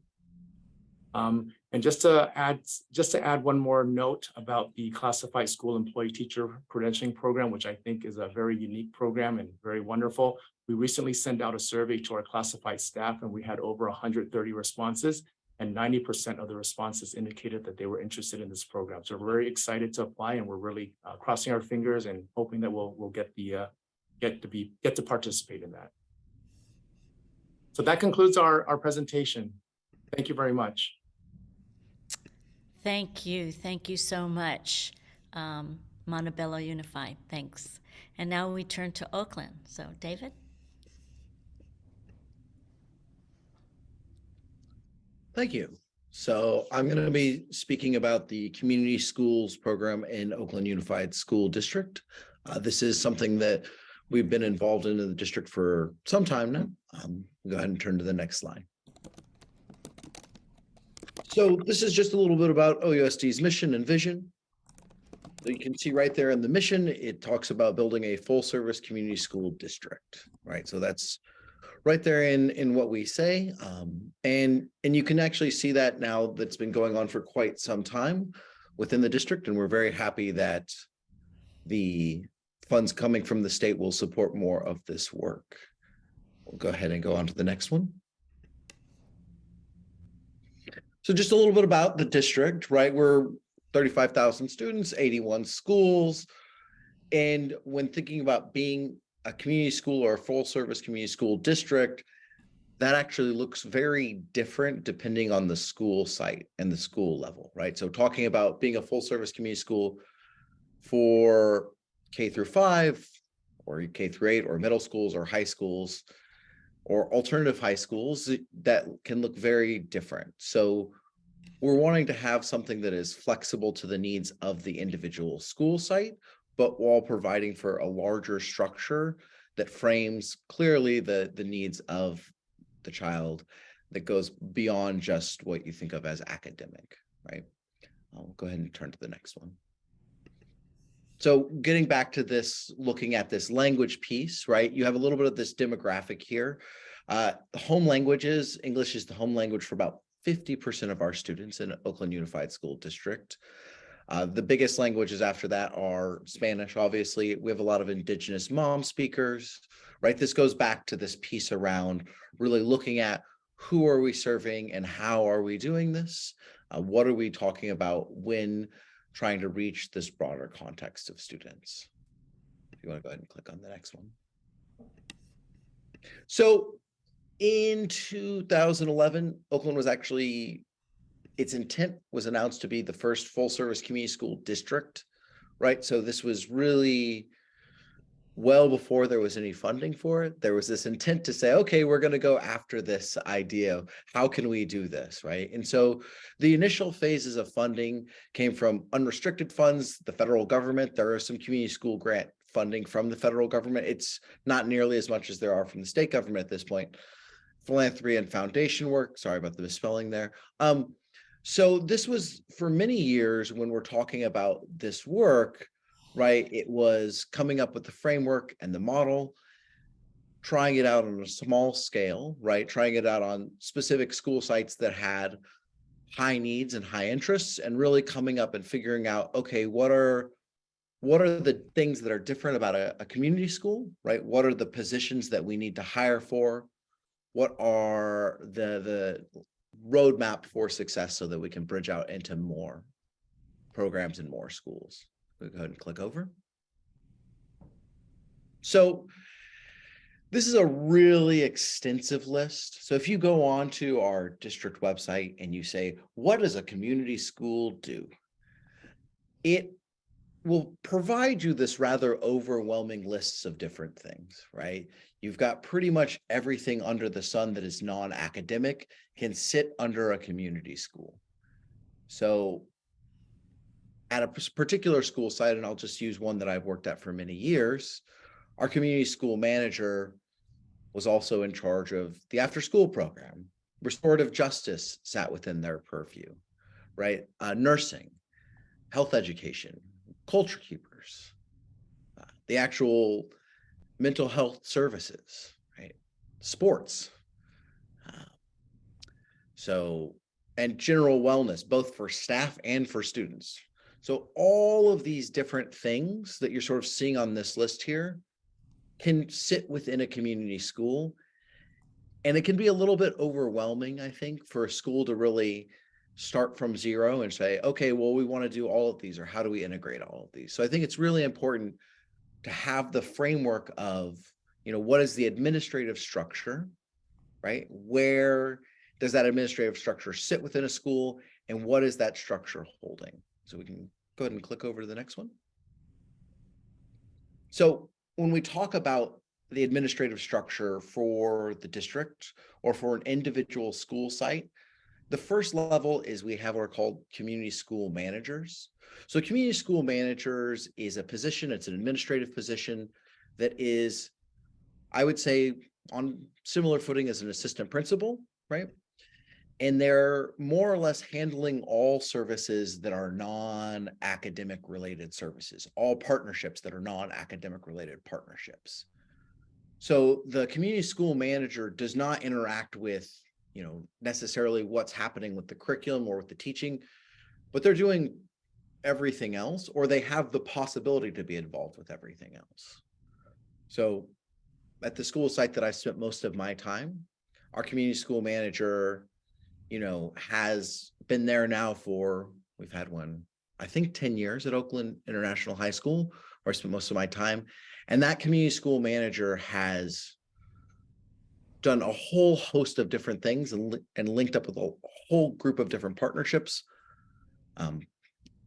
And just to add one more note about the Classified School Employee Teacher Credentialing Program, which I think is a very unique program and very wonderful. We recently sent out a survey to our classified staff, and we had over 130 responses, and 90% of the responses indicated that they were interested in this program. So we're very excited to apply, and we're really crossing our fingers and hoping that we'll get to participate in that. So that concludes our presentation. Thank you very much. Thank you. Thank you so much, Montebello Unified. Thanks. And now we turn to Oakland. So, David? Thank you. So I'm going to be speaking about the community schools program in Oakland Unified School District. This is something that we've been involved in the district for some time now. Go ahead and turn to the next slide. So this is just a little bit about OUSD's mission and vision. So you can see right there in the mission, it talks about building a full service community school district, right? So that's right there in what we say. And you can actually see that now that's been going on for quite some time within the district. And we're very happy that the funds coming from the state will support more of this work. We'll go ahead and go on to the next one. So just a little bit about the district, right? We're 35,000 students, 81 schools. And when thinking about being a community school or a full service community school district, that actually looks very different depending on the school site and the school level, right? So talking about being a full service community school for K through 5 or K through 8 or middle schools or high schools or alternative high schools, that can look very different. So we're wanting to have something that is flexible to the needs of the individual school site, but while providing for a larger structure that frames clearly the needs of the child that goes beyond just what you think of as academic, right? I'll go ahead and turn to the next one. So getting back to this, looking at this language piece, right? You have a little bit of this demographic here. Home languages, English is the home language for about 50% of our students in Oakland Unified School District. The biggest languages after that are Spanish, obviously. We have a lot of indigenous mom speakers, right? This goes back to this piece around really looking at who are we serving and how are we doing this? What are we talking about when trying to reach this broader context of students? If you want to go ahead and click on the next one. So in 2011, Oakland was actually, its intent was announced to be the first full service community school district, right? So this was really well before there was any funding for it. There was this intent to say, okay, we're going to go after this idea of how can we do this, right? And so the initial phases of funding came from unrestricted funds, the federal government. There are some community school grant funding from the federal government. It's not nearly as much as there are from the state government at this point. Philanthropy and foundation work. Sorry about the misspelling there. So this was for many years when we're talking about this work, right? It was coming up with the framework and the model, trying it out on a small scale, right? Trying it out on specific school sites that had high needs and high interests, and really coming up and figuring out, okay, what are the things that are different about a community school, right? What are the positions that we need to hire for? What are the roadmap for success so that we can bridge out into more programs and more schools? We'll go ahead and click over. So this is a really extensive list. So if you go on to our district website and you say, what does a community school do? It will provide you this rather overwhelming lists of different things, right? You've got pretty much everything under the sun that is non-academic can sit under a community school. So at a particular school site, and I'll just use one that I've worked at for many years, our community school manager was also in charge of the after-school program. Restorative justice sat within their purview, right? Nursing, health education, culture keepers, the actual mental health services, right? Sports. And general wellness, both for staff and for students. So all of these different things that you're sort of seeing on this list here can sit within a community school. And it can be a little bit overwhelming, I think, for a school to really start from zero and say, okay, well, we want to do all of these, or how do we integrate all of these? So I think it's really important to have the framework of, what is the administrative structure, right? Where does that administrative structure sit within a school, and what is that structure holding? So we can go ahead and click over to the next one. So when we talk about the administrative structure for the district or for an individual school site, the first level is we have what are called community school managers. So community school managers is a position, it's an administrative position that is, I would say, on similar footing as an assistant principal, right? And they're more or less handling all services that are non-academic related services, all partnerships that are non-academic related partnerships. So the community school manager does not interact with, necessarily what's happening with the curriculum or with the teaching, but they're doing everything else, or they have the possibility to be involved with everything else. So at the school site that I spent most of my time, our community school manager, has been there now for, we've had one, I think 10 years at Oakland International High School, where I spent most of my time. And that community school manager has done a whole host of different things and linked up with a whole group of different partnerships.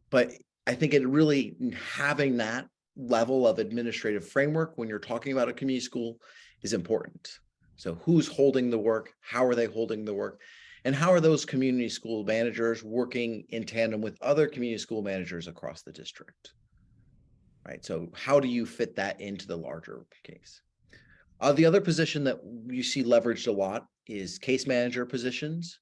But I think it really, having that level of administrative framework when you're talking about a community school is important. So who's holding the work? How are they holding the work? And how are those community school managers working in tandem with other community school managers across the district? Right. So how do you fit that into the larger case? The other position that you see leveraged a lot is case manager positions.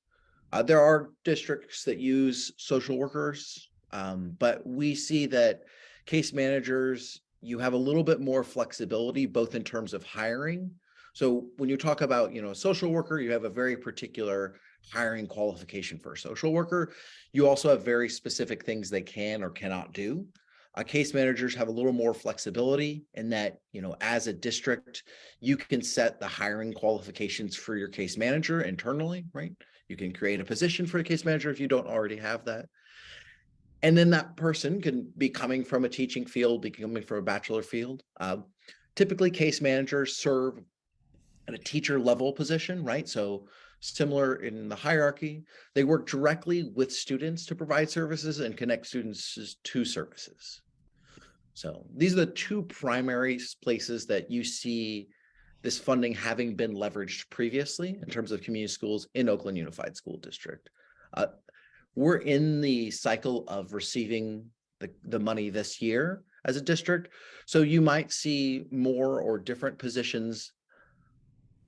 There are districts that use social workers, but we see that case managers, you have a little bit more flexibility, both in terms of hiring. So when you talk about, a social worker, you have a very particular hiring qualification for a social worker. You also have very specific things they can or cannot do. Case managers have a little more flexibility in that, as a district, you can set the hiring qualifications for your case manager internally, right? You can create a position for a case manager if you don't already have that. And then that person can be coming from a teaching field, be coming from a bachelor field. Typically, case managers serve at a teacher level position, right? So similar in the hierarchy, they work directly with students to provide services and connect students to services. So these are the two primary places that you see this funding having been leveraged previously in terms of community schools in Oakland Unified School District. We're in the cycle of receiving the money this year as a district. So you might see more or different positions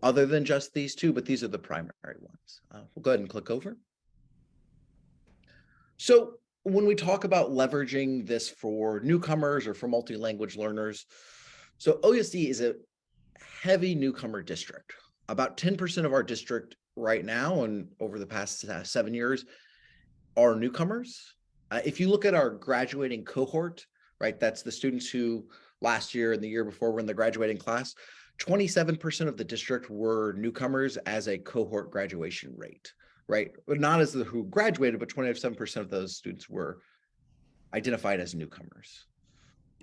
other than just these two, but these are the primary ones. We'll go ahead and click over. So when we talk about leveraging this for newcomers or for multi-language learners, so OUSD is a heavy newcomer district. About 10% of our district right now and over the past 7 years are newcomers. If you look at our graduating cohort, right, that's the students who last year and the year before were in the graduating class, 27% of the district were newcomers as a cohort graduation rate, right? But not as the who graduated, but 27% of those students were identified as newcomers.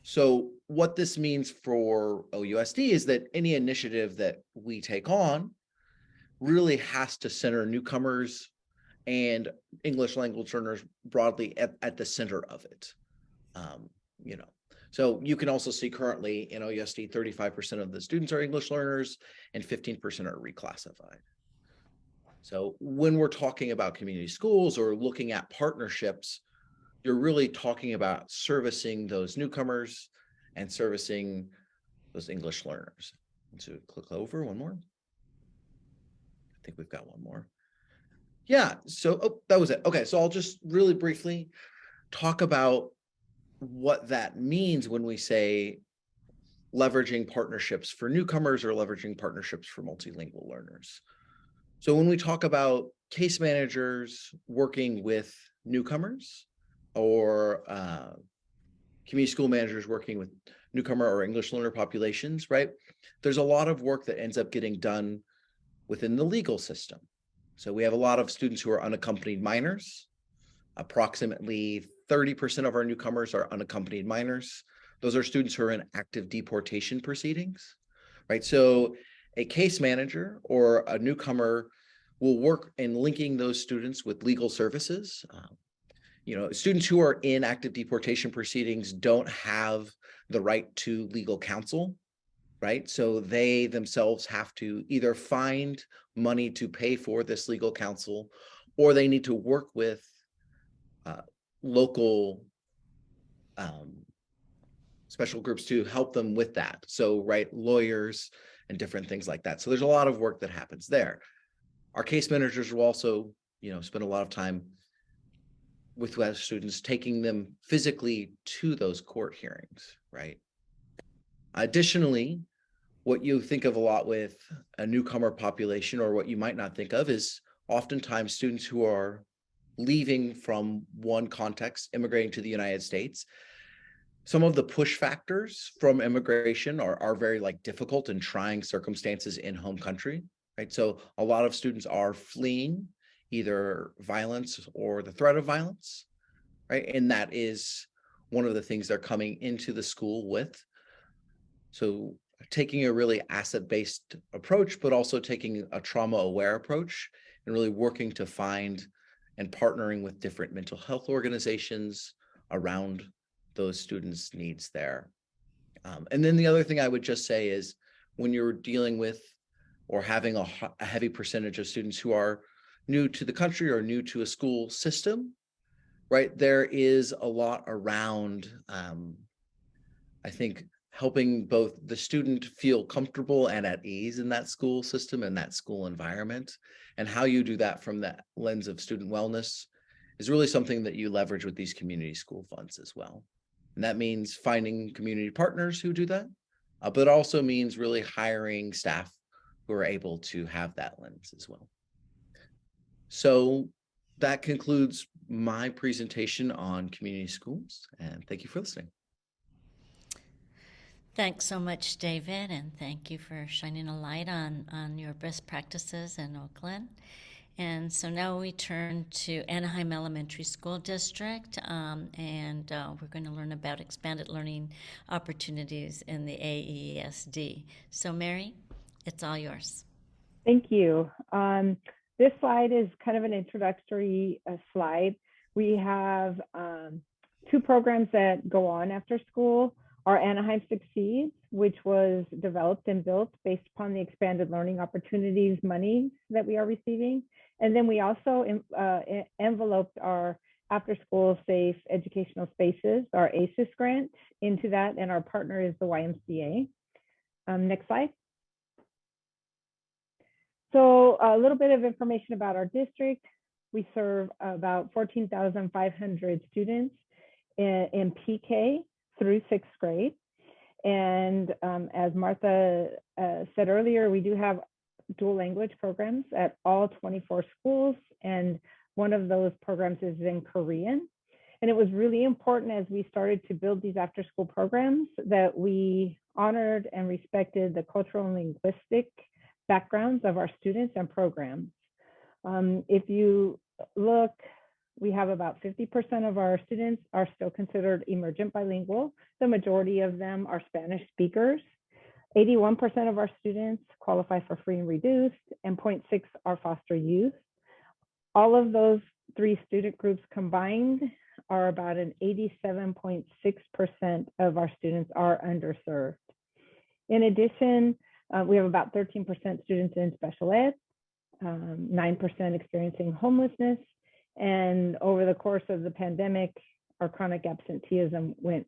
So what this means for OUSD is that any initiative that we take on really has to center newcomers and English language learners broadly at the center of it. So you can also see currently in OUSD, 35% of the students are English learners and 15% are reclassified. So when we're talking about community schools or looking at partnerships, you're really talking about servicing those newcomers and servicing those English learners. So click over one more. I think we've got one more. Yeah, so that was it. Okay, so I'll just really briefly talk about what that means when we say leveraging partnerships for newcomers or leveraging partnerships for multilingual learners. So when we talk about case managers working with newcomers or community school managers working with newcomer or English learner populations, right? There's a lot of work that ends up getting done within the legal system. So we have a lot of students who are unaccompanied minors. Approximately 30% of our newcomers are unaccompanied minors. Those are students who are in active deportation proceedings, right? So a case manager or a newcomer will work in linking those students with legal services. Students who are in active deportation proceedings don't have the right to legal counsel, right? So they themselves have to either find money to pay for this legal counsel, or they need to work with local special groups to help them with that. So, right, lawyers and different things like that. So there's a lot of work that happens there. Our case managers will also, spend a lot of time with students, taking them physically to those court hearings, right? Additionally, what you think of a lot with a newcomer population, or what you might not think of, is oftentimes students who are leaving from one context, immigrating to the United States. Some of the push factors from immigration are very difficult and trying circumstances in home country, right? So a lot of students are fleeing either violence or the threat of violence, right? And that is one of the things they're coming into the school with. So taking a really asset-based approach, but also taking a trauma-aware approach and really working to find and partnering with different mental health organizations around those students' needs there. And then the other thing I would just say is when you're dealing with or having a heavy percentage of students who are new to the country or new to a school system, right, there is a lot around, I think, helping both the student feel comfortable and at ease in that school system and that school environment. And how you do that from that lens of student wellness is really something that you leverage with these community school funds as well. And that means finding community partners who do that, but it also means really hiring staff who are able to have that lens as well. So that concludes my presentation on community schools, and thank you for listening. Thanks so much, David, and thank you for shining a light on your best practices in Oakland. And so now we turn to Anaheim Elementary School District, and we're going to learn about expanded learning opportunities in the AESD. So Mary, it's all yours. Thank you. This slide is kind of an introductory slide. We have two programs that go on after school. Our Anaheim Succeeds, which was developed and built based upon the expanded learning opportunities money that we are receiving. And then we also enveloped our after school safe educational spaces, our ACES grant, into that, and our partner is the YMCA. Next slide. So a little bit of information about our district. We serve about 14,500 students in PK through sixth grade. And as Martha said earlier, we do have dual language programs at all 24 schools. And one of those programs is in Korean. And it was really important as we started to build these after school programs that we honored and respected the cultural and linguistic backgrounds of our students and programs. If you look, we have about 50% of our students are still considered emergent bilingual. The majority of them are Spanish speakers. 81% of our students qualify for free and reduced, and 0.6 are foster youth. All of those three student groups combined are about an 87.6% of our students are underserved. In addition, we have about 13% students in special ed, 9% experiencing homelessness, and over the course of the pandemic, our chronic absenteeism went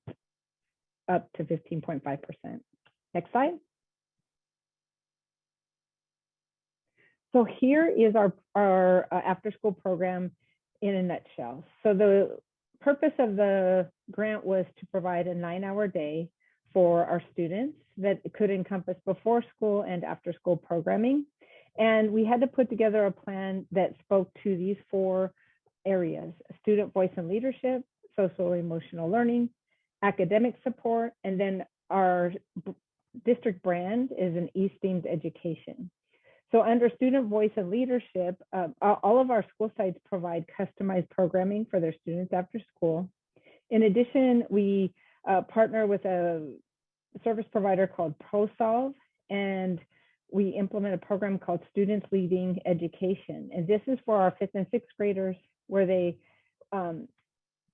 up to 15.5%. Next slide. So here is our after-school program in a nutshell. So the purpose of the grant was to provide a 9-hour day for our students that could encompass before school and after school programming. And we had to put together a plan that spoke to these 4 areas: student voice and leadership, social emotional learning, academic support, and then our district brand is an East-themed education. So under student voice and leadership, all of our school sites provide customized programming for their students after school. In addition, we partner with a service provider called ProSolve, and we implement a program called Students Leading Education. And this is for our 5th and 6th graders, where they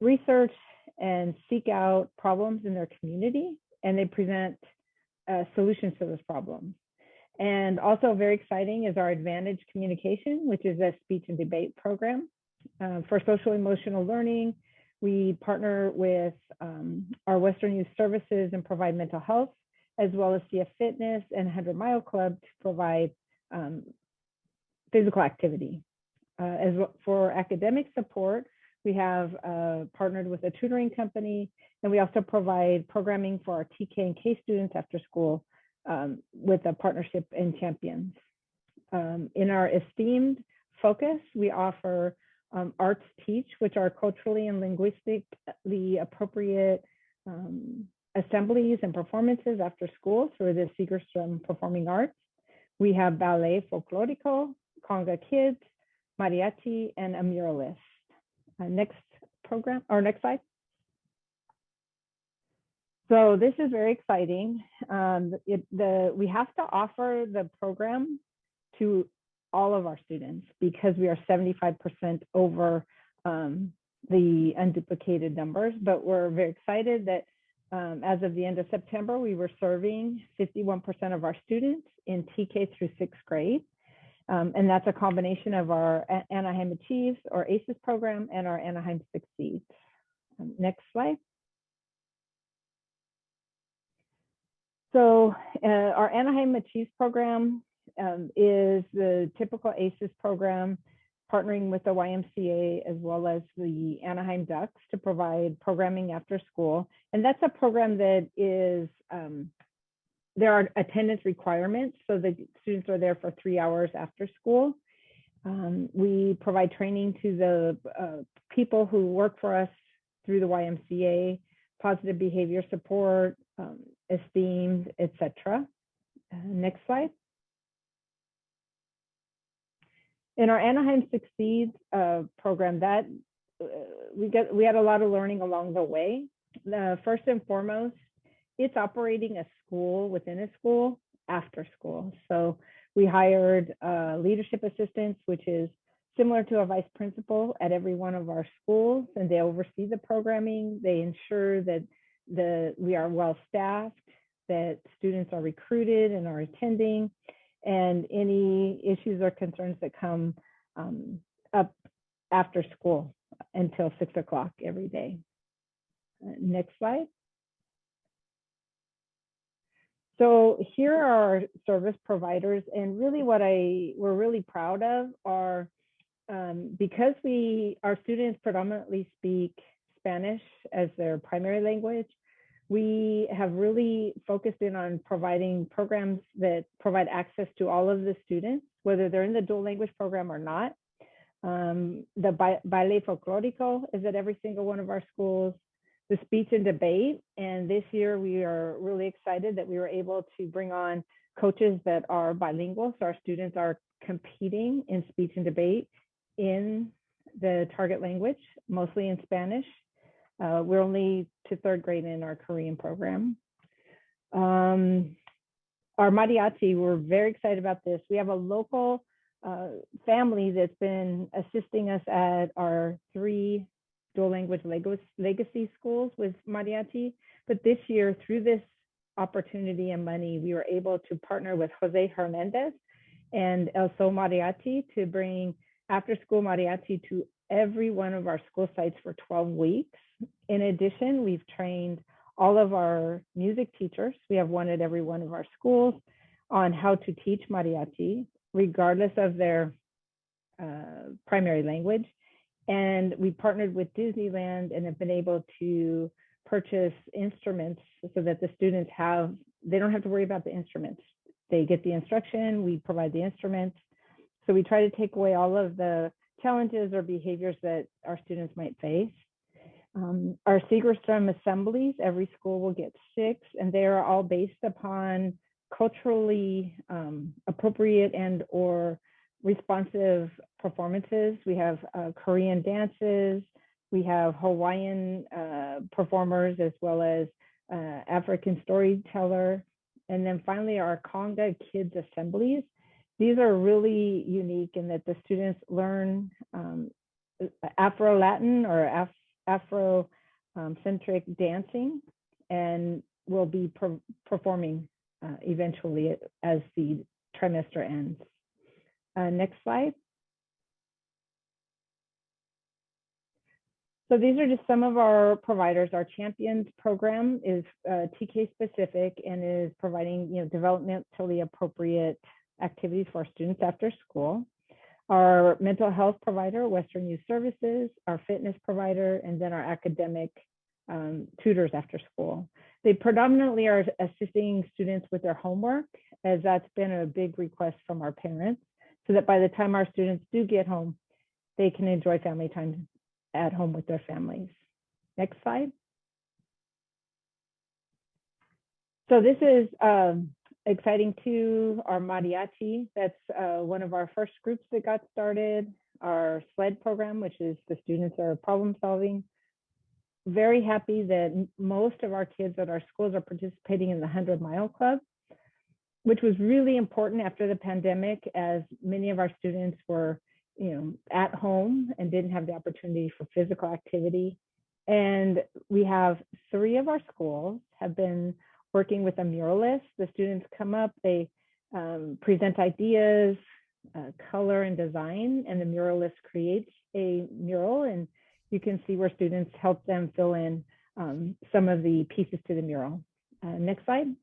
research and seek out problems in their community, and they present solutions to those problems. And also very exciting is our Advantage Communication, which is a speech and debate program. For social emotional learning, we partner with our Western Youth Services and provide mental health, as well as CF Fitness and 100 Mile Club to provide physical activity. As well, for academic support, we have partnered with a tutoring company, and we also provide programming for our TK and K students after school with a partnership in Champions. In our esteemed focus, we offer Arts Teach, which are culturally and linguistically appropriate assemblies and performances after school through the Segerstrom Performing Arts. We have Ballet Folklorico, Conga Kids, Mariachi, and a muralist. Next program, or next slide. So this is very exciting. We have to offer the program to all of our students because we are 75% over the unduplicated numbers, but we're very excited that as of the end of September, we were serving 51% of our students in TK through 6th grade. And that's a combination of our Anaheim Achieves, or ACES program, and our Anaheim Succeeds. Next slide. So our Anaheim Achieves program is the typical ACES program, partnering with the YMCA as well as the Anaheim Ducks to provide programming after school. And that's a program that is, there are attendance requirements, so the students are there for 3 hours after school. We provide training to the people who work for us through the YMCA, positive behavior support, esteemed, etc. Next slide. In our Anaheim Succeeds program, that we had a lot of learning along the way. First and foremost, it's operating a school within a school after school. So we hired leadership assistants, which is similar to a vice principal at every one of our schools, and they oversee the programming. They ensure that we are well staffed, that students are recruited and are attending, and any issues or concerns that come up after school until 6 o'clock every day. Next slide. So here are our service providers, and really what we're really proud of are, because our students predominantly speak Spanish as their primary language, we have really focused in on providing programs that provide access to all of the students, whether they're in the dual language program or not. The Baile Folklorico is at every single one of our schools. The speech and debate, and this year we are really excited that we were able to bring on coaches that are bilingual, so our students are competing in speech and debate in the target language, mostly in Spanish. We're only to 3rd grade in our Korean program. Our mariachi, we're very excited about this. We have a local family that's been assisting us at our 3 dual language legacy schools with mariachi. But this year, through this opportunity and money, we were able to partner with Jose Hernandez and El Sol Mariachi to bring after school mariachi to every one of our school sites for 12 weeks. In addition, we've trained all of our music teachers. We have one at every one of our schools on how to teach mariachi, regardless of their primary language. And we partnered with Disneyland and have been able to purchase instruments so that the students they don't have to worry about the instruments. They get the instruction, we provide the instruments. So we try to take away all of the challenges or behaviors that our students might face. Our Segerstrom assemblies, every school will get 6, and they are all based upon culturally appropriate and or responsive performances. We have Korean dances, we have Hawaiian performers, as well as African storyteller. And then finally, our Conga Kids assemblies. These are really unique in that the students learn Afro-Latin or Afro-centric dancing, and will be performing eventually as the trimester ends. Next slide. So these are just some of our providers. Our Champions program is TK specific and is providing developmentally appropriate activities for our students after school. Our mental health provider, Western Youth Services, our fitness provider, and then our academic tutors after school. They predominantly are assisting students with their homework, as that's been a big request from our parents, so that by the time our students do get home, they can enjoy family time at home with their families. Next slide. So this is exciting too, our mariachi. That's one of our first groups that got started. Our SLED program, which is the students are problem solving. Very happy that most of our kids at our schools are participating in the 100-mile club, which was really important after the pandemic, as many of our students were at home and didn't have the opportunity for physical activity. And we have 3 of our schools have been working with a muralist. The students come up, they present ideas, color and design, and the muralist creates a mural, and you can see where students help them fill in some of the pieces to the mural. Next slide.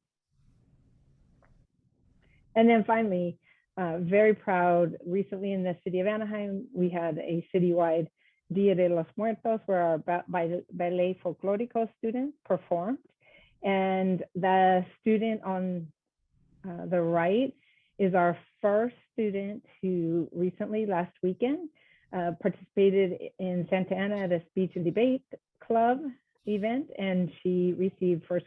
And then finally, very proud, recently in the city of Anaheim, we had a citywide Dia de los Muertos where our Ballet Folklorico students performed. And the student on the right is our first student who recently, last weekend, participated in Santa Ana at a speech and debate club. event, and she received first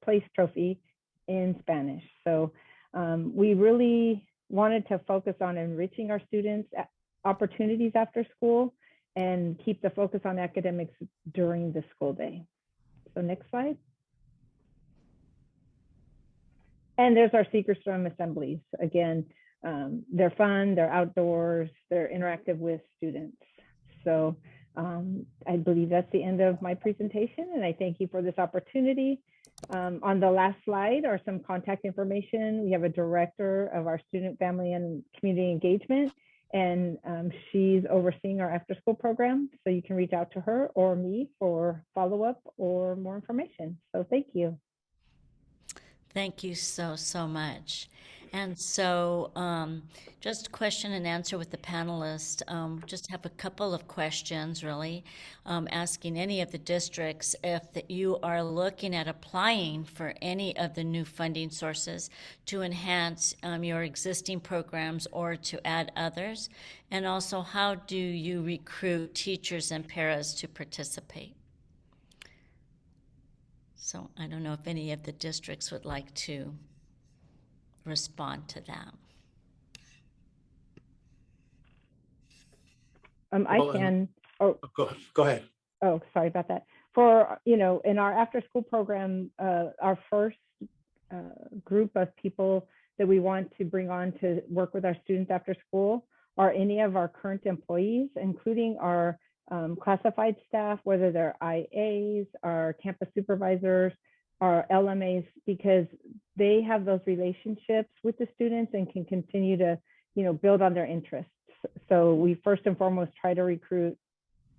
place trophy in Spanish. So we really wanted to focus on enriching our students' opportunities after school and keep the focus on academics during the school day. So next slide. And there's our Seeker Storm assemblies. Again, they're fun, they're outdoors, they're interactive with students. So I believe that's the end of my presentation, and I thank you for this opportunity. On the last slide are some contact information. We have a director of our student, family, and community engagement, and she's overseeing our after school program. So you can reach out to her or me for follow-up or more information. So thank you. Thank you so much. And so just question and answer with the panelists. Just have a couple of questions, really, asking any of the districts if you are looking at applying for any of the new funding sources to enhance your existing programs or to add others. And also, how do you recruit teachers and paras to participate? So I don't know if any of the districts would like to respond to that. I can. Oh, go ahead. Oh, sorry about that. For, in our after school program, our first group of people that we want to bring on to work with our students after school are any of our current employees, including our classified staff, whether they're IAs, our campus supervisors, our LMAs, because they have those relationships with the students and can continue to, build on their interests. So we first and foremost try to recruit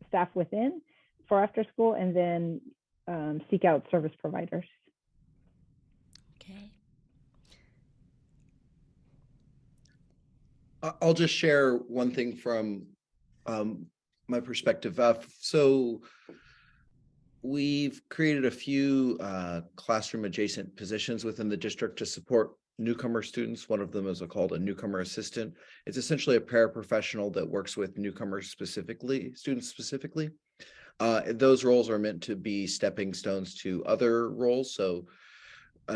staff within for after school, and then seek out service providers. Okay. I'll just share one thing from my perspective. So we've created a few classroom adjacent positions within the district to support newcomer students. One of them is called a newcomer assistant. It's essentially a paraprofessional that works with newcomers specifically, students specifically. Those roles are meant to be stepping stones to other roles. So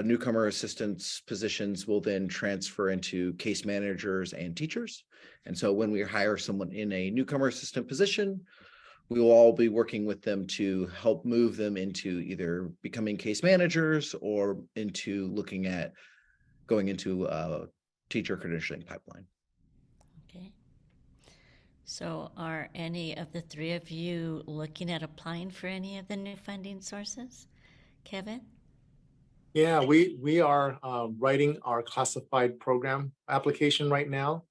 newcomer assistants positions will then transfer into case managers and teachers. And so when we hire someone in a newcomer assistant position, we will all be working with them to help move them into either becoming case managers or into looking at going into a teacher credentialing pipeline. Okay. So are any of the three of you looking at applying for any of the new funding sources? Kevin? Yeah, we are writing our classified program application right now.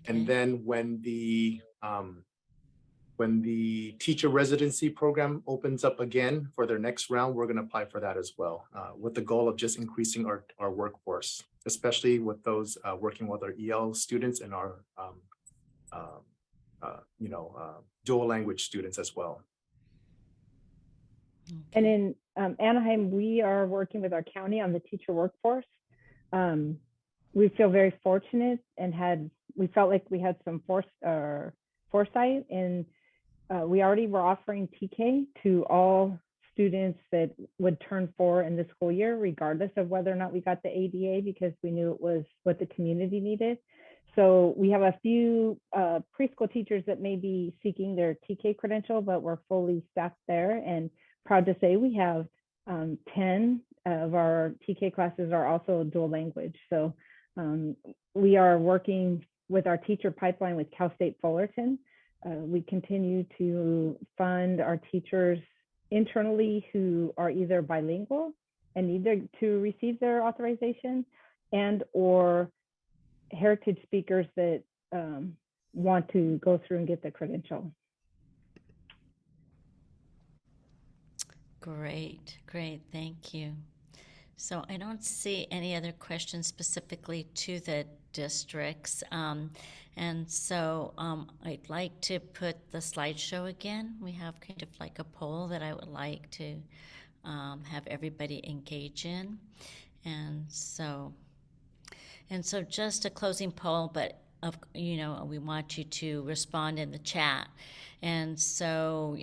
Okay. And then when the teacher residency program opens up again for their next round, we're going to apply for that as well, with the goal of just increasing our workforce, especially with those working with our EL students and our dual language students as well. Okay. And in Anaheim, we are working with our county on the teacher workforce. We feel very fortunate and we felt like we had some foresight, and we already were offering TK to all students that would turn 4 in the school year, regardless of whether or not we got the ADA, because we knew it was what the community needed. So we have a few preschool teachers that may be seeking their TK credential, but we're fully staffed there, and proud to say we have 10 of our TK classes are also dual language. So we are working with our teacher pipeline with Cal State Fullerton. We continue to fund our teachers internally who are either bilingual and need to receive their authorization, and or heritage speakers that want to go through and get the credential. Great, thank you. So I don't see any other questions specifically to the districts. And so I'd like to put the slideshow again. We have kind of like a poll that I would like to have everybody engage in. And so just a closing poll, but we want you to respond in the chat. And so,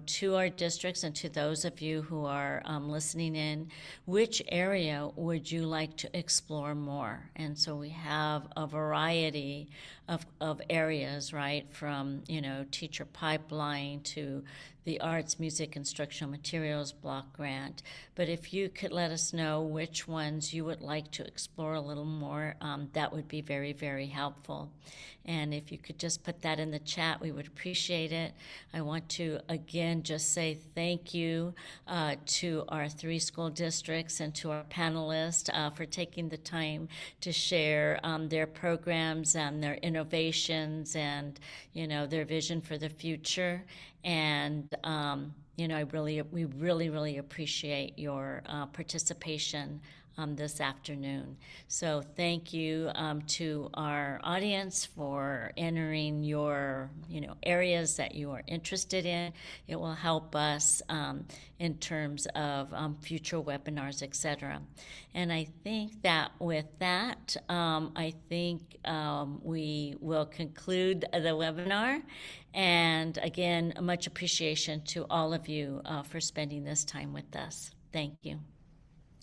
to our districts and to those of you who are listening in, which area would you like to explore more? And so we have a variety of areas, right? From, teacher pipeline to the arts, music, instructional materials block grant. But if you could let us know which ones you would like to explore a little more, that would be very, very helpful. And if you could just put that in the chat, we would appreciate it. I want to, again, just say thank you to our 3 school districts and to our panelists for taking the time to share their programs and their innovations and, their vision for the future. And, we really appreciate your participation this afternoon. So thank you to our audience for entering your, areas that you are interested in. It will help us in terms of future webinars, etc. And I think that with that, we will conclude the webinar. And again, much appreciation to all of you for spending this time with us. Thank you.